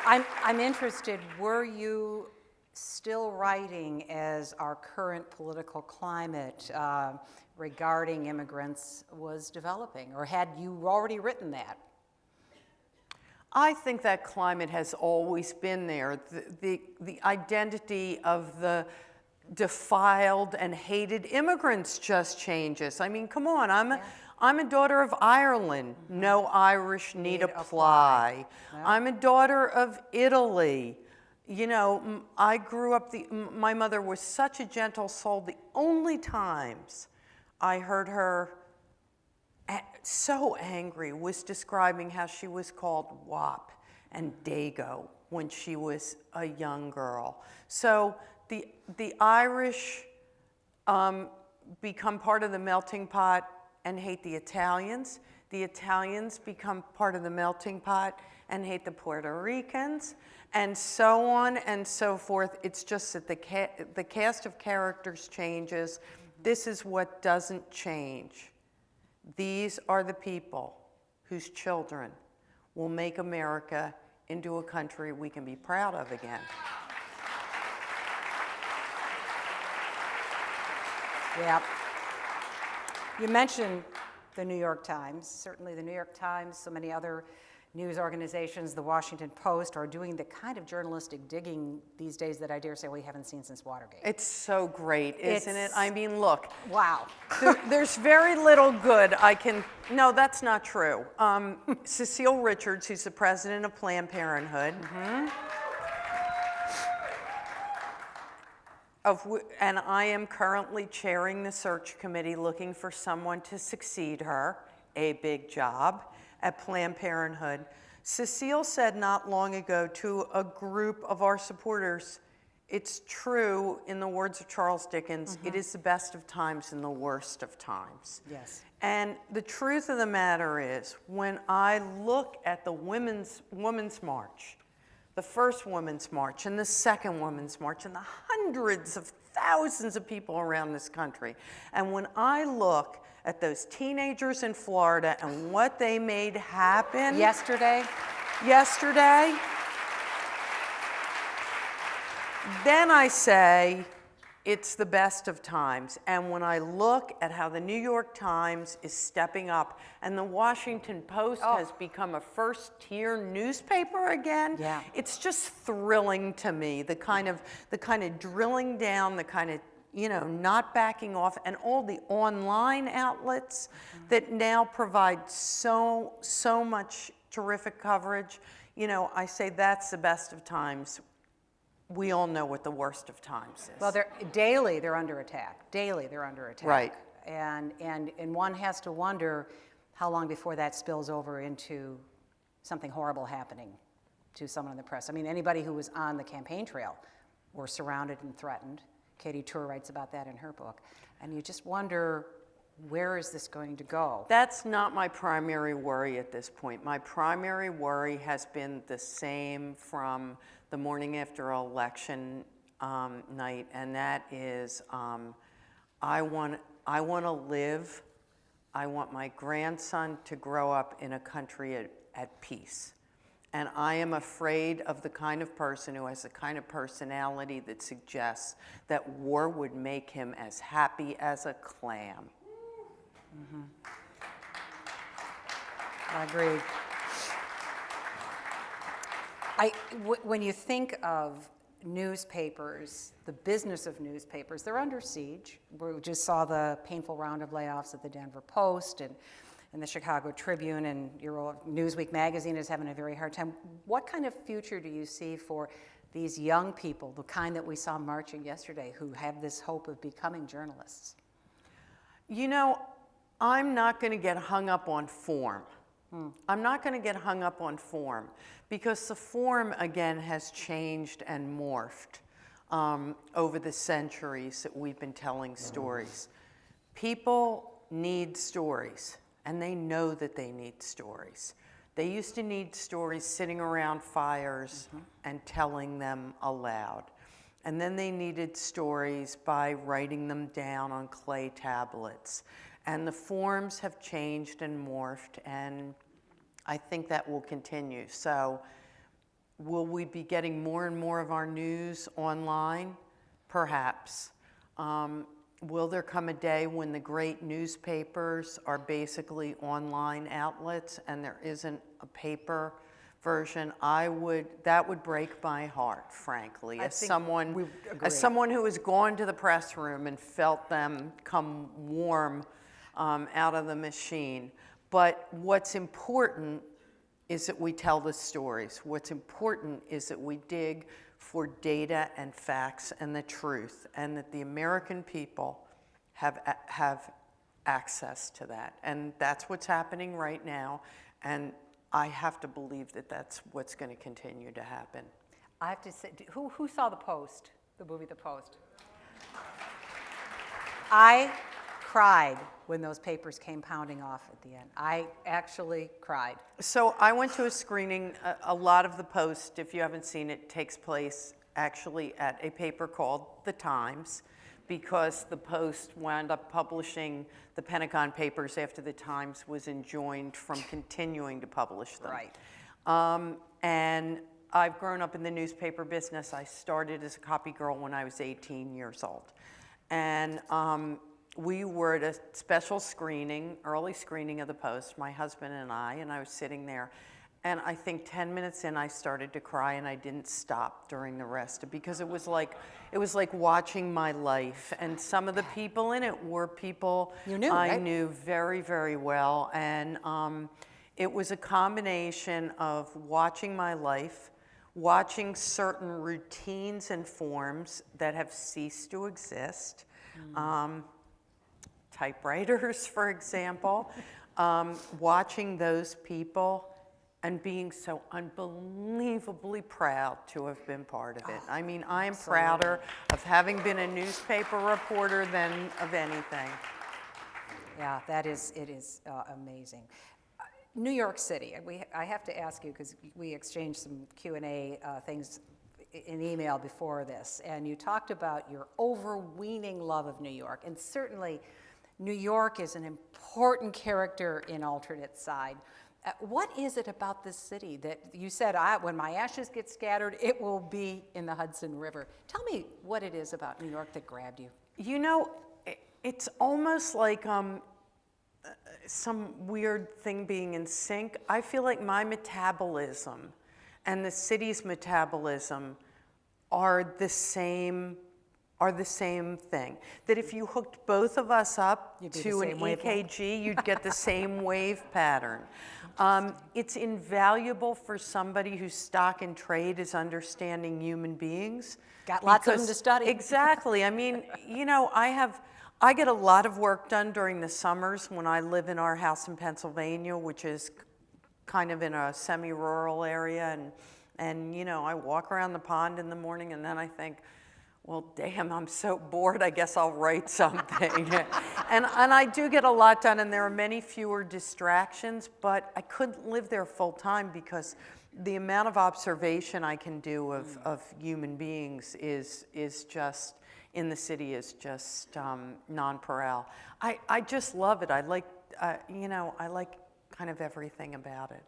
I'm interested, were you still writing as our current political climate regarding immigrants was developing, or had you already written that? I think that climate has always been there. The identity of the defiled and hated immigrants just changes. I mean, come on, I'm a daughter of Ireland. No Irish need apply. Yeah. I'm a daughter of Italy. You know, I grew up, my mother was such a gentle soul. The only times I heard her so angry was describing how she was called Wop and Dago when she was a young girl. So the Irish become part of the melting pot and hate the Italians. The Italians become part of the melting pot and hate the Puerto Ricans, and so on and so forth. It's just that the cast of characters changes. This is what doesn't change. These are the people whose children will make America into a country we can be proud of again. Yeah. You mentioned the New York Times. Certainly the New York Times, so many other news organizations, the Washington Post, are doing the kind of journalistic digging these days that I dare say we haven't seen since Watergate. It's so great, isn't it? I mean, look. Wow. There's very little good no, that's not true. Cecile Richards, who's the president of Planned Parenthood, and I am currently chairing the search committee looking for someone to succeed her, a big job, at Planned Parenthood. Cecile said not long ago to a group of our supporters, it's true, in the words of Charles Dickens, it is the best of times and the worst of times. Yes. And the truth of the matter is, when I look at the Women's March, the first Women's March and the second Women's March and the hundreds of thousands of people around this country, and when I look at those teenagers in Florida and what they made happen yesterday, then I say it's the best of times. And when I look at how the New York Times is stepping up and the Washington Post has become a first-tier newspaper again, it's just thrilling to me, the kind of drilling down, the kind of not backing off, and all the online outlets that now provide so much terrific coverage. I say that's the best of times. We all know what the worst of times is. Well, daily they're under attack. Daily they're under attack. Right. And one has to wonder how long before that spills over into something horrible happening to someone in the press. I mean, anybody who was on the campaign trail were surrounded and threatened. Katie Tour writes about that in her book. And you just wonder, where is this going to go? That's not my primary worry at this point. My primary worry has been the same from the morning after election night, and that is I want to live. I want my grandson to grow up in a country at peace. And I am afraid of the kind of person who has the kind of personality that suggests that war would make him as happy as a clam. I agree. When you think of newspapers, the business of newspapers, they're under siege. We just saw the painful round of layoffs at the Denver Post and the Chicago Tribune, and your Newsweek magazine is having a very hard time. What kind of future do you see for these young people, the kind that we saw marching yesterday, who have this hope of becoming journalists? You know, I'm not going to get hung up on form. I'm not going to get hung up on form because the form, again, has changed and morphed over the centuries that we've been telling stories. People need stories, and they know that they need stories. They used to need stories sitting around fires and telling them aloud. And then they needed stories by writing them down on clay tablets. And the forms have changed and morphed, and I think that will continue. So will we be getting more and more of our news online? Perhaps. Will there come a day when the great newspapers are basically online outlets and there isn't a paper version? That would break my heart, frankly, as someone who has gone to the press room and felt them come warm out of the machine. But what's important is that we tell the stories. What's important is that we dig for data and facts and the truth, and that the American people have access to that. And that's what's happening right now, and I have to believe that that's what's going to continue to happen. I have to say, who saw The Post, the movie The Post? I cried when those papers came pounding off at the end. I actually cried. So I went to a screening. A lot of The Post, if you haven't seen it, takes place actually at a paper called The Times, because the Post wound up publishing the Pentagon Papers after the Times was enjoined from continuing to publish them. Right. And I've grown up in the newspaper business. I started as a copy girl when I was 18 years old. And we were at a special screening, early screening of The Post, my husband and I was sitting there. And I think 10 minutes in, I started to cry, and I didn't stop during the rest, because it was like watching my life. And some of the people in it were people you knew, I right? knew very, very well. And it was a combination of watching my life, watching certain routines and forms that have ceased to exist. Typewriters, for example, watching those people and being so unbelievably proud to have been part of it. I mean, I am prouder of having been a newspaper reporter than of anything. Yeah, it is amazing. New York City, I have to ask you, because we exchanged some Q&A things in email before this, and you talked about your overweening love of New York, and certainly New York is an important character in Alternate Side. What is it about this city that you said, when my ashes get scattered, it will be in the Hudson River? Tell me what it is about New York that grabbed you. You know, it's almost like some weird thing being in sync. I feel like my metabolism and the city's metabolism are the same thing. That if you hooked both of us up to an EKG, you'd get the same wave pattern. It's invaluable for somebody whose stock and trade is understanding human beings. Got lots of them to study. Exactly. I mean, you know, I get a lot of work done during the summers when I live in our house in Pennsylvania, which is kind of in a semi-rural area, and you know, I walk around the pond in the morning, and then I think, well, damn, I'm so bored, I guess I'll write something. and I do get a lot done, and there are many fewer distractions, but I couldn't live there full time because the amount of observation I can do of human beings is just, in the city, is just nonpareil. I just love it. I like, you know, I like kind of everything about it.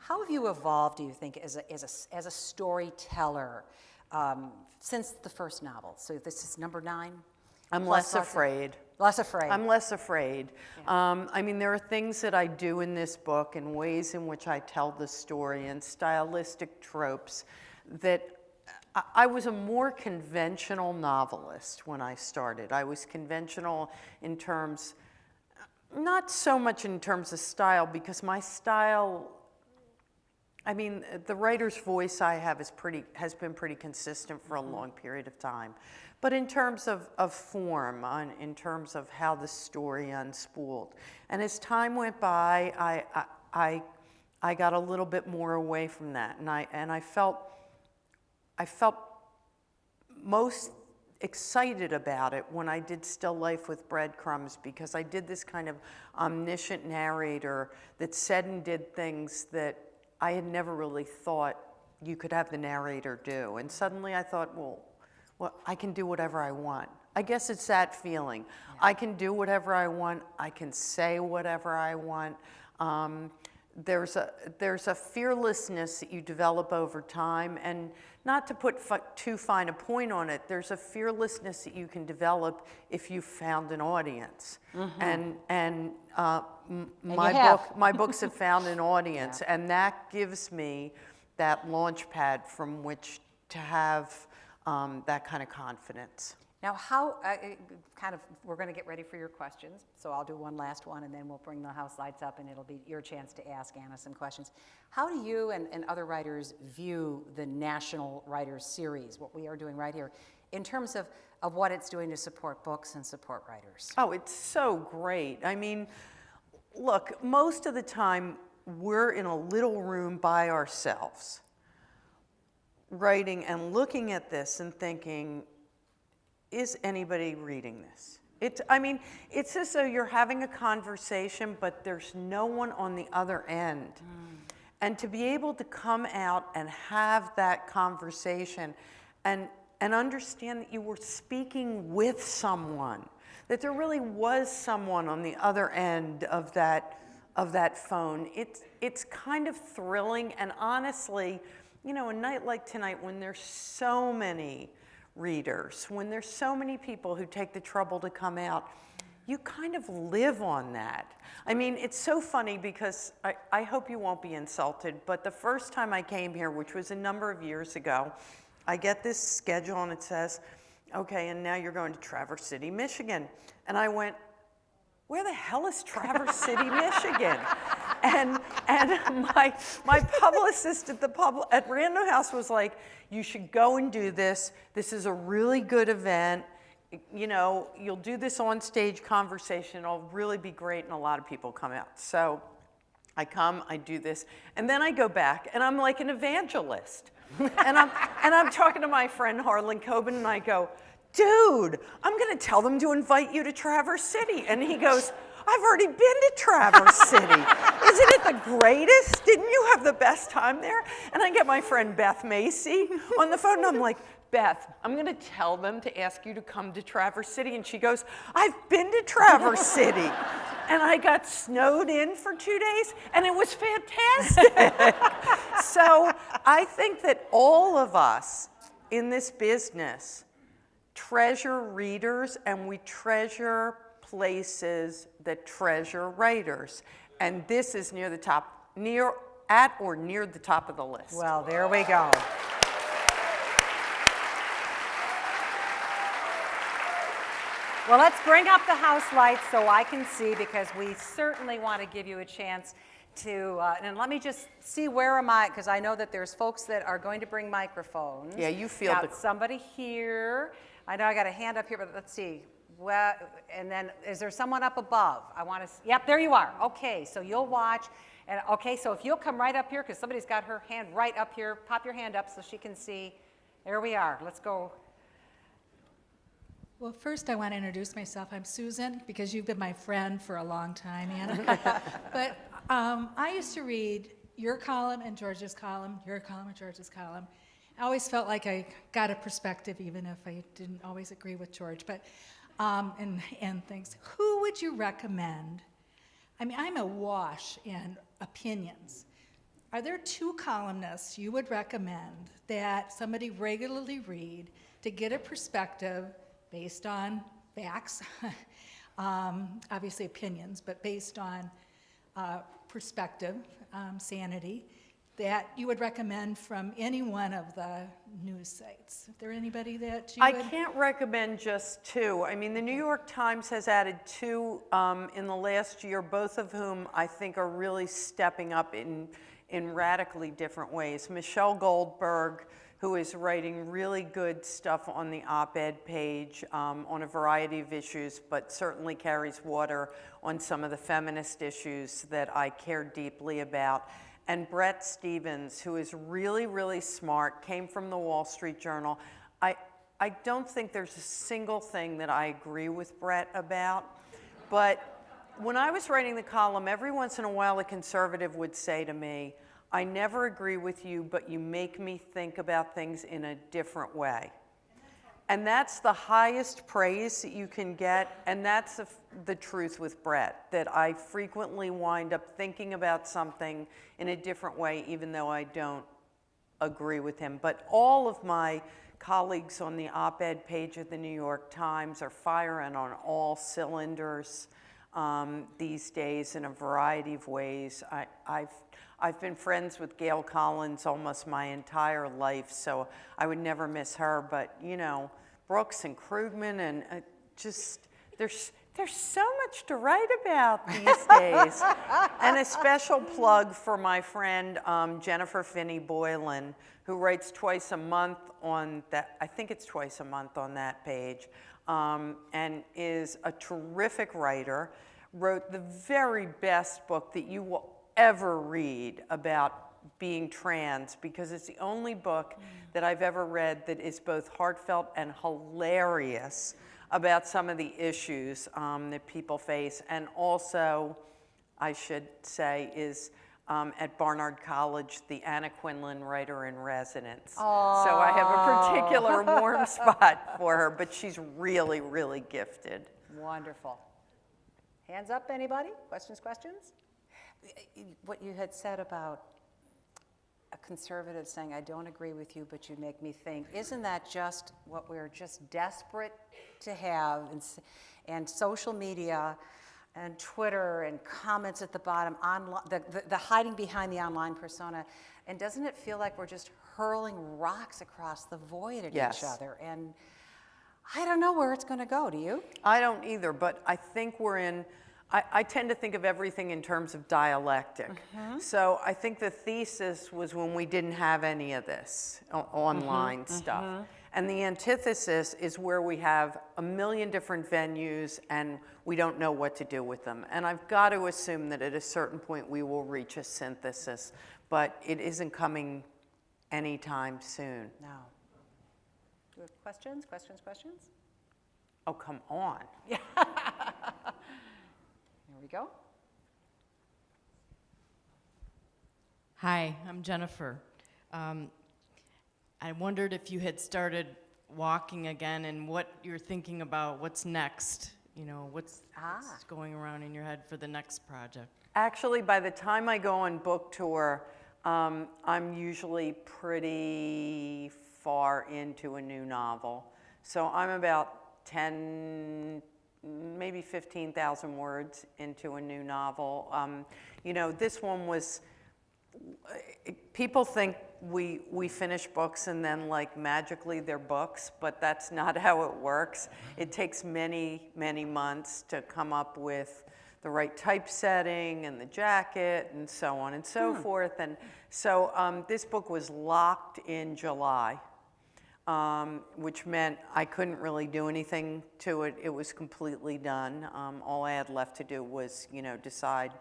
How have you evolved, do you think, as a storyteller since the first novel? So this is number 9? I'm less afraid. Less afraid. I'm less afraid. Yeah. I mean, there are things that I do in this book and ways in which I tell the story and stylistic tropes that I was a more conventional novelist when I started. I was conventional in terms, not so much in terms of style, because my style, I mean, the writer's voice I have has been pretty consistent for a long period of time. But in terms of form, in terms of how the story unspooled. And as time went by, I got a little bit more away from that. And I felt most excited about it when I did Still Life with Breadcrumbs, because I did this kind of omniscient narrator that said and did things that I had never really thought you could have the narrator do. And suddenly I thought, well, I can do whatever I want. I guess it's that feeling. Yeah. I can do whatever I want. I can say whatever I want. There's a fearlessness that you develop over time, and not to put too fine a point on it, there's a fearlessness that you can develop if you've found an audience. Mm-hmm. And my books have found an audience, yeah. And that gives me that launch pad from which to have that kind of confidence. Now, we're going to get ready for your questions, so I'll do one last one, and then we'll bring the house lights up, and it'll be your chance to ask Anna some questions. How do you and other writers view the National Writers Series, what we are doing right here, in terms of what it's doing to support books and support writers? Oh, it's so great. I mean, look, most of the time, we're in a little room by ourselves, writing and looking at this and thinking, is anybody reading this? It's as though you're having a conversation, but there's no one on the other end. And to be able to come out and have that conversation and understand that you were speaking with someone, that there really was someone on the other end of that phone, it's kind of thrilling. And honestly, you know, a night like tonight, when there's so many readers, when there's so many people who take the trouble to come out, you kind of live on that. I mean, it's so funny because I hope you won't be insulted, but the first time I came here, which was a number of years ago, I get this schedule and it says, okay, and now you're going to Traverse City, Michigan. And I went, where the hell is Traverse City, Michigan? And my publicist at Random House was like, you should go and do this. This is a really good event. You know, you'll do this on stage conversation. It'll really be great, and a lot of people come out. So I come, I do this, and then I go back, and I'm like an evangelist. and I'm talking to my friend Harlan Coben, and I go, dude, I'm going to tell them to invite you to Traverse City. And he goes, I've already been to Traverse City. Isn't it the greatest? Didn't you have the best time there? And I get my friend Beth Macy on the phone, and I'm like, Beth, I'm going to tell them to ask you to come to Traverse City. And she goes, I've been to Traverse City. And I got snowed in for 2 days, and it was fantastic. So I think that all of us in this business treasure readers, and we treasure places that treasure writers. And this is near the top, at or near the top of the list. Well, there we go. Well, let's bring up the house lights so I can see, because we certainly want to give you a chance to, and let me just see, where am I? Because I know that there's folks that are going to bring microphones. Yeah, you feel got somebody here. I know I got a hand up here, but let's see. Well, and then is there someone up above? I want to. Yep, there you are. Okay, so you'll watch, and okay, so if you'll come right up here, because somebody's got her hand right up here. Pop your hand up so she can see. There we are. Let's go. Well, first I want to introduce myself. I'm Susan, because you've been my friend for a long time, Anna. But I used to read your column and George's column, your column and George's column. I always felt like I got a perspective, even if I didn't always agree with George. But and things. Who would you recommend? I mean, I'm awash in opinions. are there 2 columnists you would recommend that somebody regularly read to get a perspective based on facts, obviously opinions, but based on perspective, sanity, that you would recommend from any one of the news sites? Is there anybody that you I would? can't recommend just 2. I mean, the New York Times has added 2 in the last year, both of whom I think are really stepping up in radically different ways. Michelle Goldberg, who is writing really good stuff on the op-ed page on a variety of issues, but certainly carries water on some of the feminist issues that I care deeply about. And Bret Stephens, who is really, really smart, came from the Wall Street Journal. I don't think there's a single thing that I agree with Bret about, but when I was writing the column, every once in a while a conservative would say to me, I never agree with you, but you make me think about things in a different way. And that's the highest praise that you can get, and that's the truth with Bret, that I frequently wind up thinking about something in a different way, even though I don't agree with him. But all of my colleagues on the op-ed page of the New York Times are firing on all cylinders these days in a variety of ways. I've been friends with Gail Collins almost my entire life, so I would never miss her. But you know, Brooks and Krugman, and just there's so much to write about these days. And a special plug for my friend Jennifer Finney Boylan, who writes twice a month on that. I think it's twice a month on that page, and is a terrific writer. Wrote the very best book that you will ever read about being trans, because it's the only book that I've ever read that is both heartfelt and hilarious about some of the issues that people face. And also, I should say, is at Barnard College, the Anna Quindlen Writer in Residence. Aww. So I have a particular warm spot for her, but she's really, really gifted. Wonderful. Hands up, anybody? Questions? What you had said about a conservative saying, I don't agree with you, but you make me think. Isn't that just what we're just desperate to have? And social media and Twitter and comments at the bottom, online, the hiding behind the online persona. And doesn't it feel like we're just hurling rocks across the void at Yes. each other? And I don't know where it's going to go. Do you? I don't either, but I think we're in, I tend to think of everything in terms of dialectic. So I think the thesis was when we didn't have any of this online stuff. And the antithesis is where we have a million different venues and we don't know what to do with them. And I've got to assume that at a certain point we will reach a synthesis, but it isn't coming anytime soon. No. Do we have questions? Oh, come on. Here we go. Hi, I'm Jennifer. I wondered if you had started walking again and what you're thinking about, what's next, you know, what's going around in your head for the next project. Actually, by the time I go on book tour, I'm usually pretty far into a new novel. So I'm about 10, maybe 15,000 words into a new novel. You know, this one was, people think we finish books and then like magically they're books, but that's not how it works. It takes many, many months to come up with the right typesetting and the jacket and so on and so forth. And so this book was locked in July, which meant I couldn't really do anything to it. It was completely done. All I had left to do was, you know, decide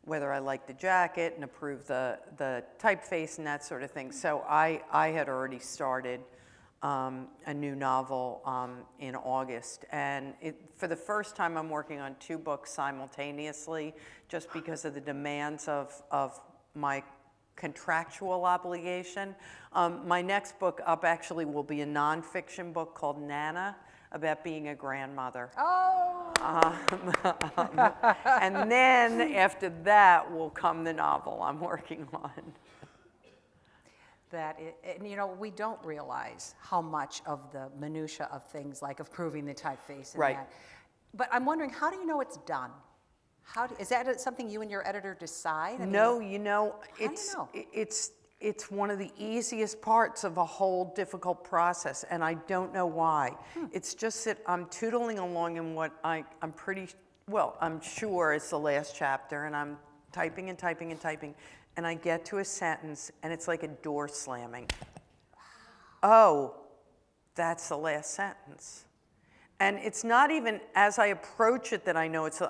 whether I liked the jacket and approve the typeface and that sort of thing. So I had already started a new novel in August. And for the first time, I'm working on 2 books simultaneously, just because of the demands of my contractual obligation. My next book up actually will be a nonfiction book called Nana, about being a grandmother. Oh! And then after that will come the novel I'm working on. And you know, we don't realize how much of the minutia of things, like of proving the typeface and Right. that. But I'm wondering, how do you know it's done? Is that something you and your editor decide? I mean, No, you know, do you know? it's one of the easiest parts of a whole difficult process, and I don't know why. It's just that I'm tootling along in what I'm sure is the last chapter, and I'm typing and typing and typing, and I get to a sentence, and it's like a door slamming. Oh, that's the last sentence. And it's not even as I approach it that I know it's,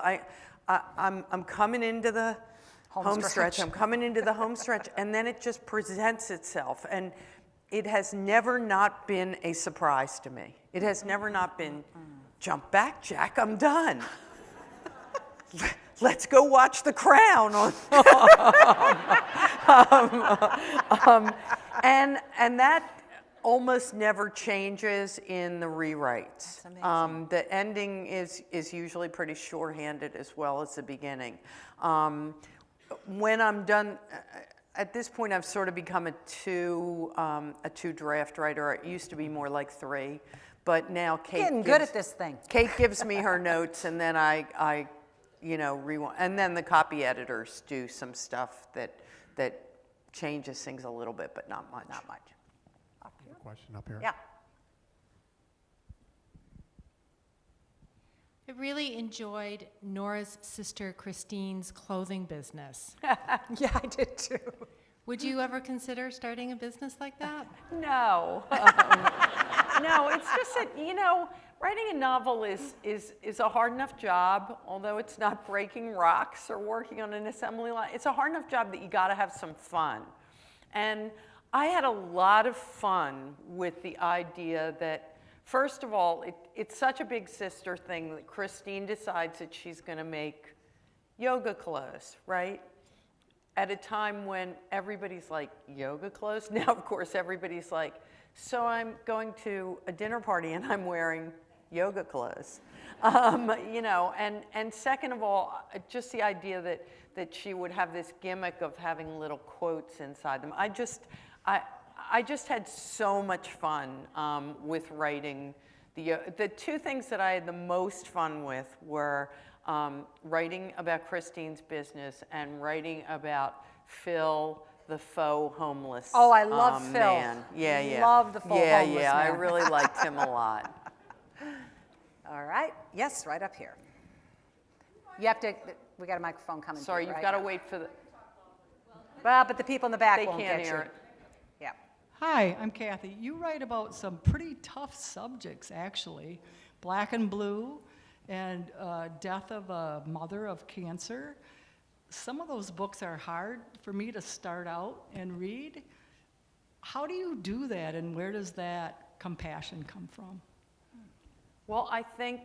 I'm coming into the home stretch. I'm coming into the home stretch, and then it just presents itself. And it has never not been a surprise to me. It has never not been, jump back, Jack, I'm done. Let's go watch The Crown. And that almost never changes in the rewrites. That's amazing. The ending is usually pretty shorthanded as well as the beginning. When I'm done, at this point I've sort of become a two draft writer. It used to be more like 3, but now Kate Getting good at this thing. Kate gives me her notes, and then I rewind, and then the copy editors do some stuff that changes things a little bit, but not much. Not much. Question up here. Yeah. I really enjoyed Nora's sister Christine's clothing business. Yeah, I did too. Would you ever consider starting a business like that? No. No, it's just that, writing a novel is a hard enough job, although it's not breaking rocks or working on an assembly line. It's a hard enough job that you got to have some fun. And I had a lot of fun with the idea that, first of all, it's such a big sister thing that Christine decides that she's going to make yoga clothes, right? At a time when everybody's like, yoga clothes? Now, of course, everybody's like, so I'm going to a dinner party and I'm wearing yoga clothes. And second of all, just the idea that she would have this gimmick of having little quotes inside them. I just had so much fun with writing. The two things that I had the most fun with were writing about Christine's business and writing about Phil, the faux homeless. Oh, I love Phil. Man. Yeah. Love the faux homeless Yeah, I man. really liked him a lot. All right. Yes, right up here. You have to, we got a microphone coming. Sorry, to you, you've right? got to wait for the. Well, but the people in the back They won't can't get hear you. it. Yeah. Hi, I'm Kathy. You write about some pretty tough subjects, actually. Black and Blue and death of a mother of cancer. Some of those books are hard for me to start out and read. How do you do that, and where does that compassion come from? Well, I think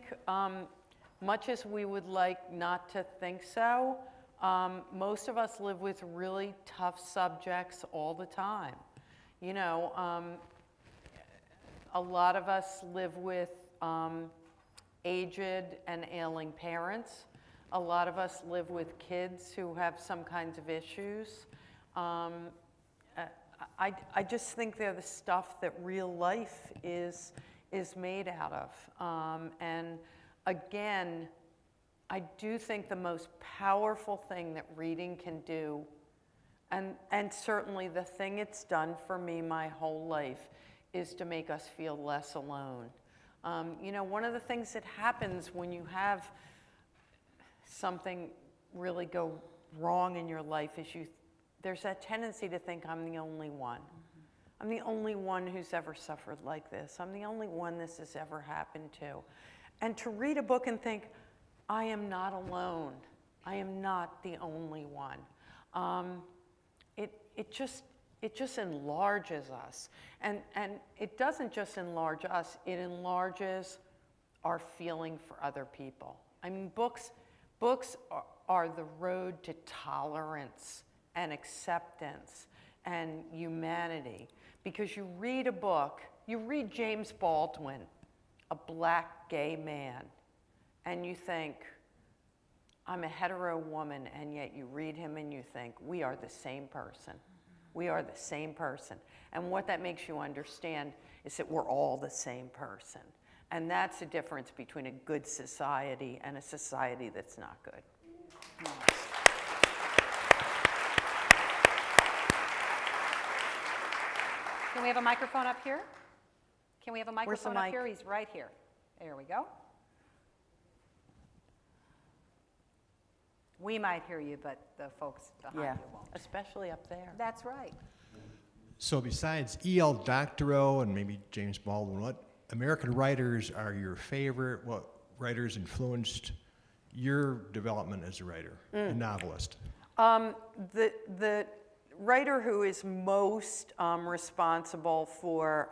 much as we would like not to think so, most of us live with really tough subjects all the time. A lot of us live with aged and ailing parents. A lot of us live with kids who have some kinds of issues. I just think they're the stuff that real life is made out of. And again, I do think the most powerful thing that reading can do, and certainly the thing it's done for me my whole life, is to make us feel less alone. One of the things that happens when you have something really go wrong in your life is there's that tendency to think, I'm the only one. I'm the only one who's ever suffered like this. I'm the only one this has ever happened to. And to read a book and think, I am not alone. I am not the only one. It just enlarges us. And it doesn't just enlarge us, it enlarges our feeling for other people. I mean, books are the road to tolerance and acceptance. and humanity. Because you read a book, you read James Baldwin, a black gay man, and you think, I'm a hetero woman, and yet you read him and you think, we are the same person. We are the same person. And what that makes you understand is that we're all the same person. And that's the difference between a good society and a society that's not good. Can we have a microphone up here? Can we have a microphone up mic? here? He's right here. There we go. We might hear you, but the folks behind you won't. Especially up there. That's right. So besides E.L. Doctorow and maybe James Baldwin, what American writers are your favorite? What writers influenced your development as a writer, a novelist? The writer who is most responsible for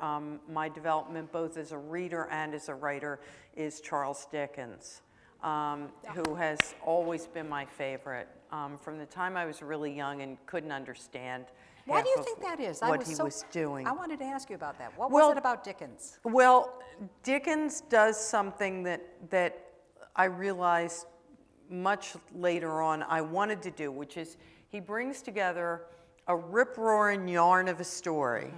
my development, both as a reader and as a writer, is Charles Dickens, who has always been my favorite. From the time I was really young and couldn't understand Why do you half think of that is? what he was doing. I wanted to ask you about that. What Well, was it about Dickens? Well, Dickens does something that I realized much later on I wanted to do, which is he brings together a rip-roaring yarn of a story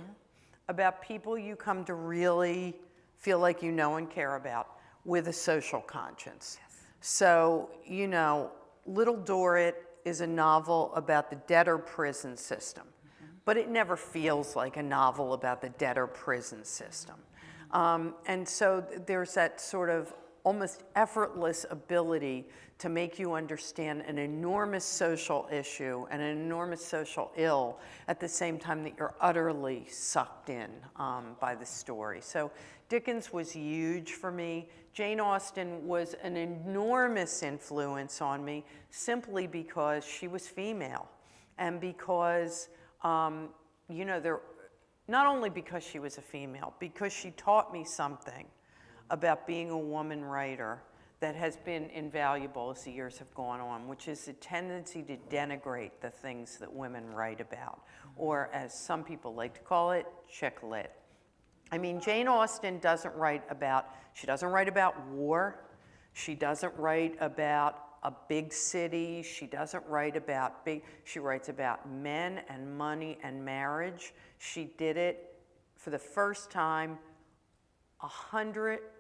about people you come to really feel like you know and care about with a social conscience. Yes. So, you know, Little Dorrit is a novel about the debtor prison system, but it never feels like a novel about the debtor prison system. And so there's that sort of almost effortless ability to make you understand an enormous social issue and an enormous social ill at the same time that you're utterly sucked in by the story. So Dickens was huge for me. Jane Austen was an enormous influence on me simply because she was female and because, you know, not only because she was a female, because she taught me something about being a woman writer that has been invaluable as the years have gone on, which is the tendency to denigrate the things that women write about, or as some people like to call it, chick lit. I mean, Jane Austen doesn't write about war, she doesn't write about a big city, she doesn't write about she writes about men and money and marriage. She did it for the first time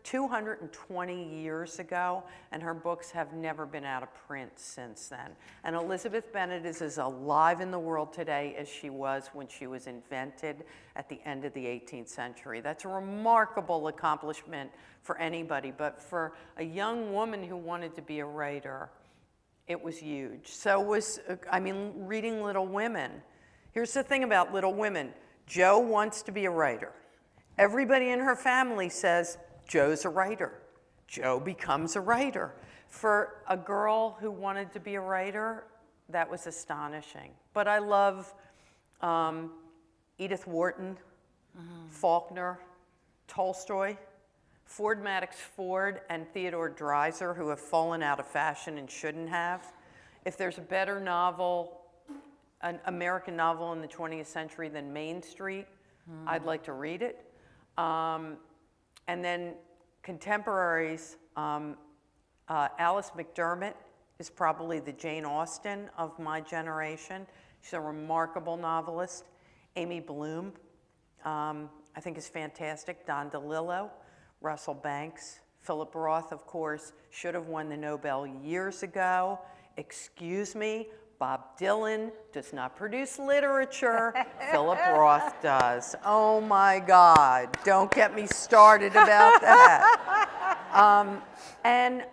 220 years ago, and her books have never been out of print since then. And Elizabeth Bennet is as alive in the world today as she was when she was invented at the end of the 18th century. That's a remarkable accomplishment for anybody, but for a young woman who wanted to be a writer, it was huge. So was, reading Little Women. Here's the thing about Little Women. Jo wants to be a writer. Everybody in her family says, Jo's a writer. Jo becomes a writer. For a girl who wanted to be a writer, that was astonishing. But I love Edith Wharton, Faulkner, Tolstoy, Ford Madox Ford, and Theodore Dreiser, who have fallen out of fashion and shouldn't have. If there's a better novel, an American novel in the 20th century than Main Street, I'd like to read it. And then Contemporaries, Alice McDermott is probably the Jane Austen of my generation. She's a remarkable novelist. Amy Bloom, I think is fantastic. Don DeLillo, Russell Banks, Philip Roth, of course, should have won the Nobel years ago. Excuse me, Bob Dylan does not produce literature. Philip Roth does. Oh my God, don't get me started about that. And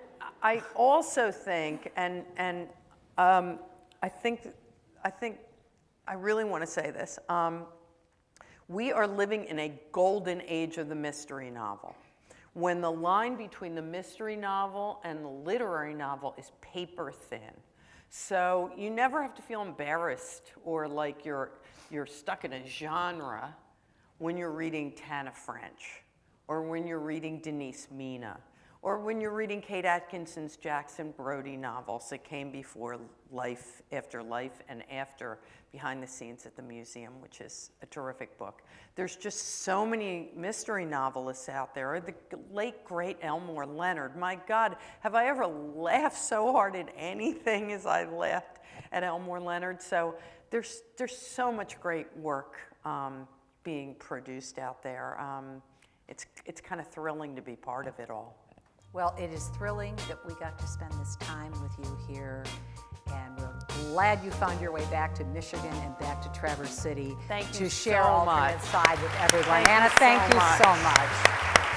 I also think, I really want to say this, we are living in a golden age of the mystery novel, when the line between the mystery novel and the literary novel is paper thin. So you never have to feel embarrassed or like you're stuck in a genre when you're reading Tana French, or when you're reading Denise Mina, Or when you're reading Kate Atkinson's Jackson Brodie novels that came before Life, After Life, and after Behind the Scenes at the Museum, which is a terrific book. There's just so many mystery novelists out there. Or the late, great Elmore Leonard. My God, have I ever laughed so hard at anything as I laughed at Elmore Leonard? So there's so much great work being produced out there. It's kind of thrilling to be part of it all. Well, it is thrilling that we got to spend this time with you here, and we're glad you found your way back to Michigan and back to Traverse City Thank to you share so alternate much. side with everyone. Thank Anna, you thank so you much. so much.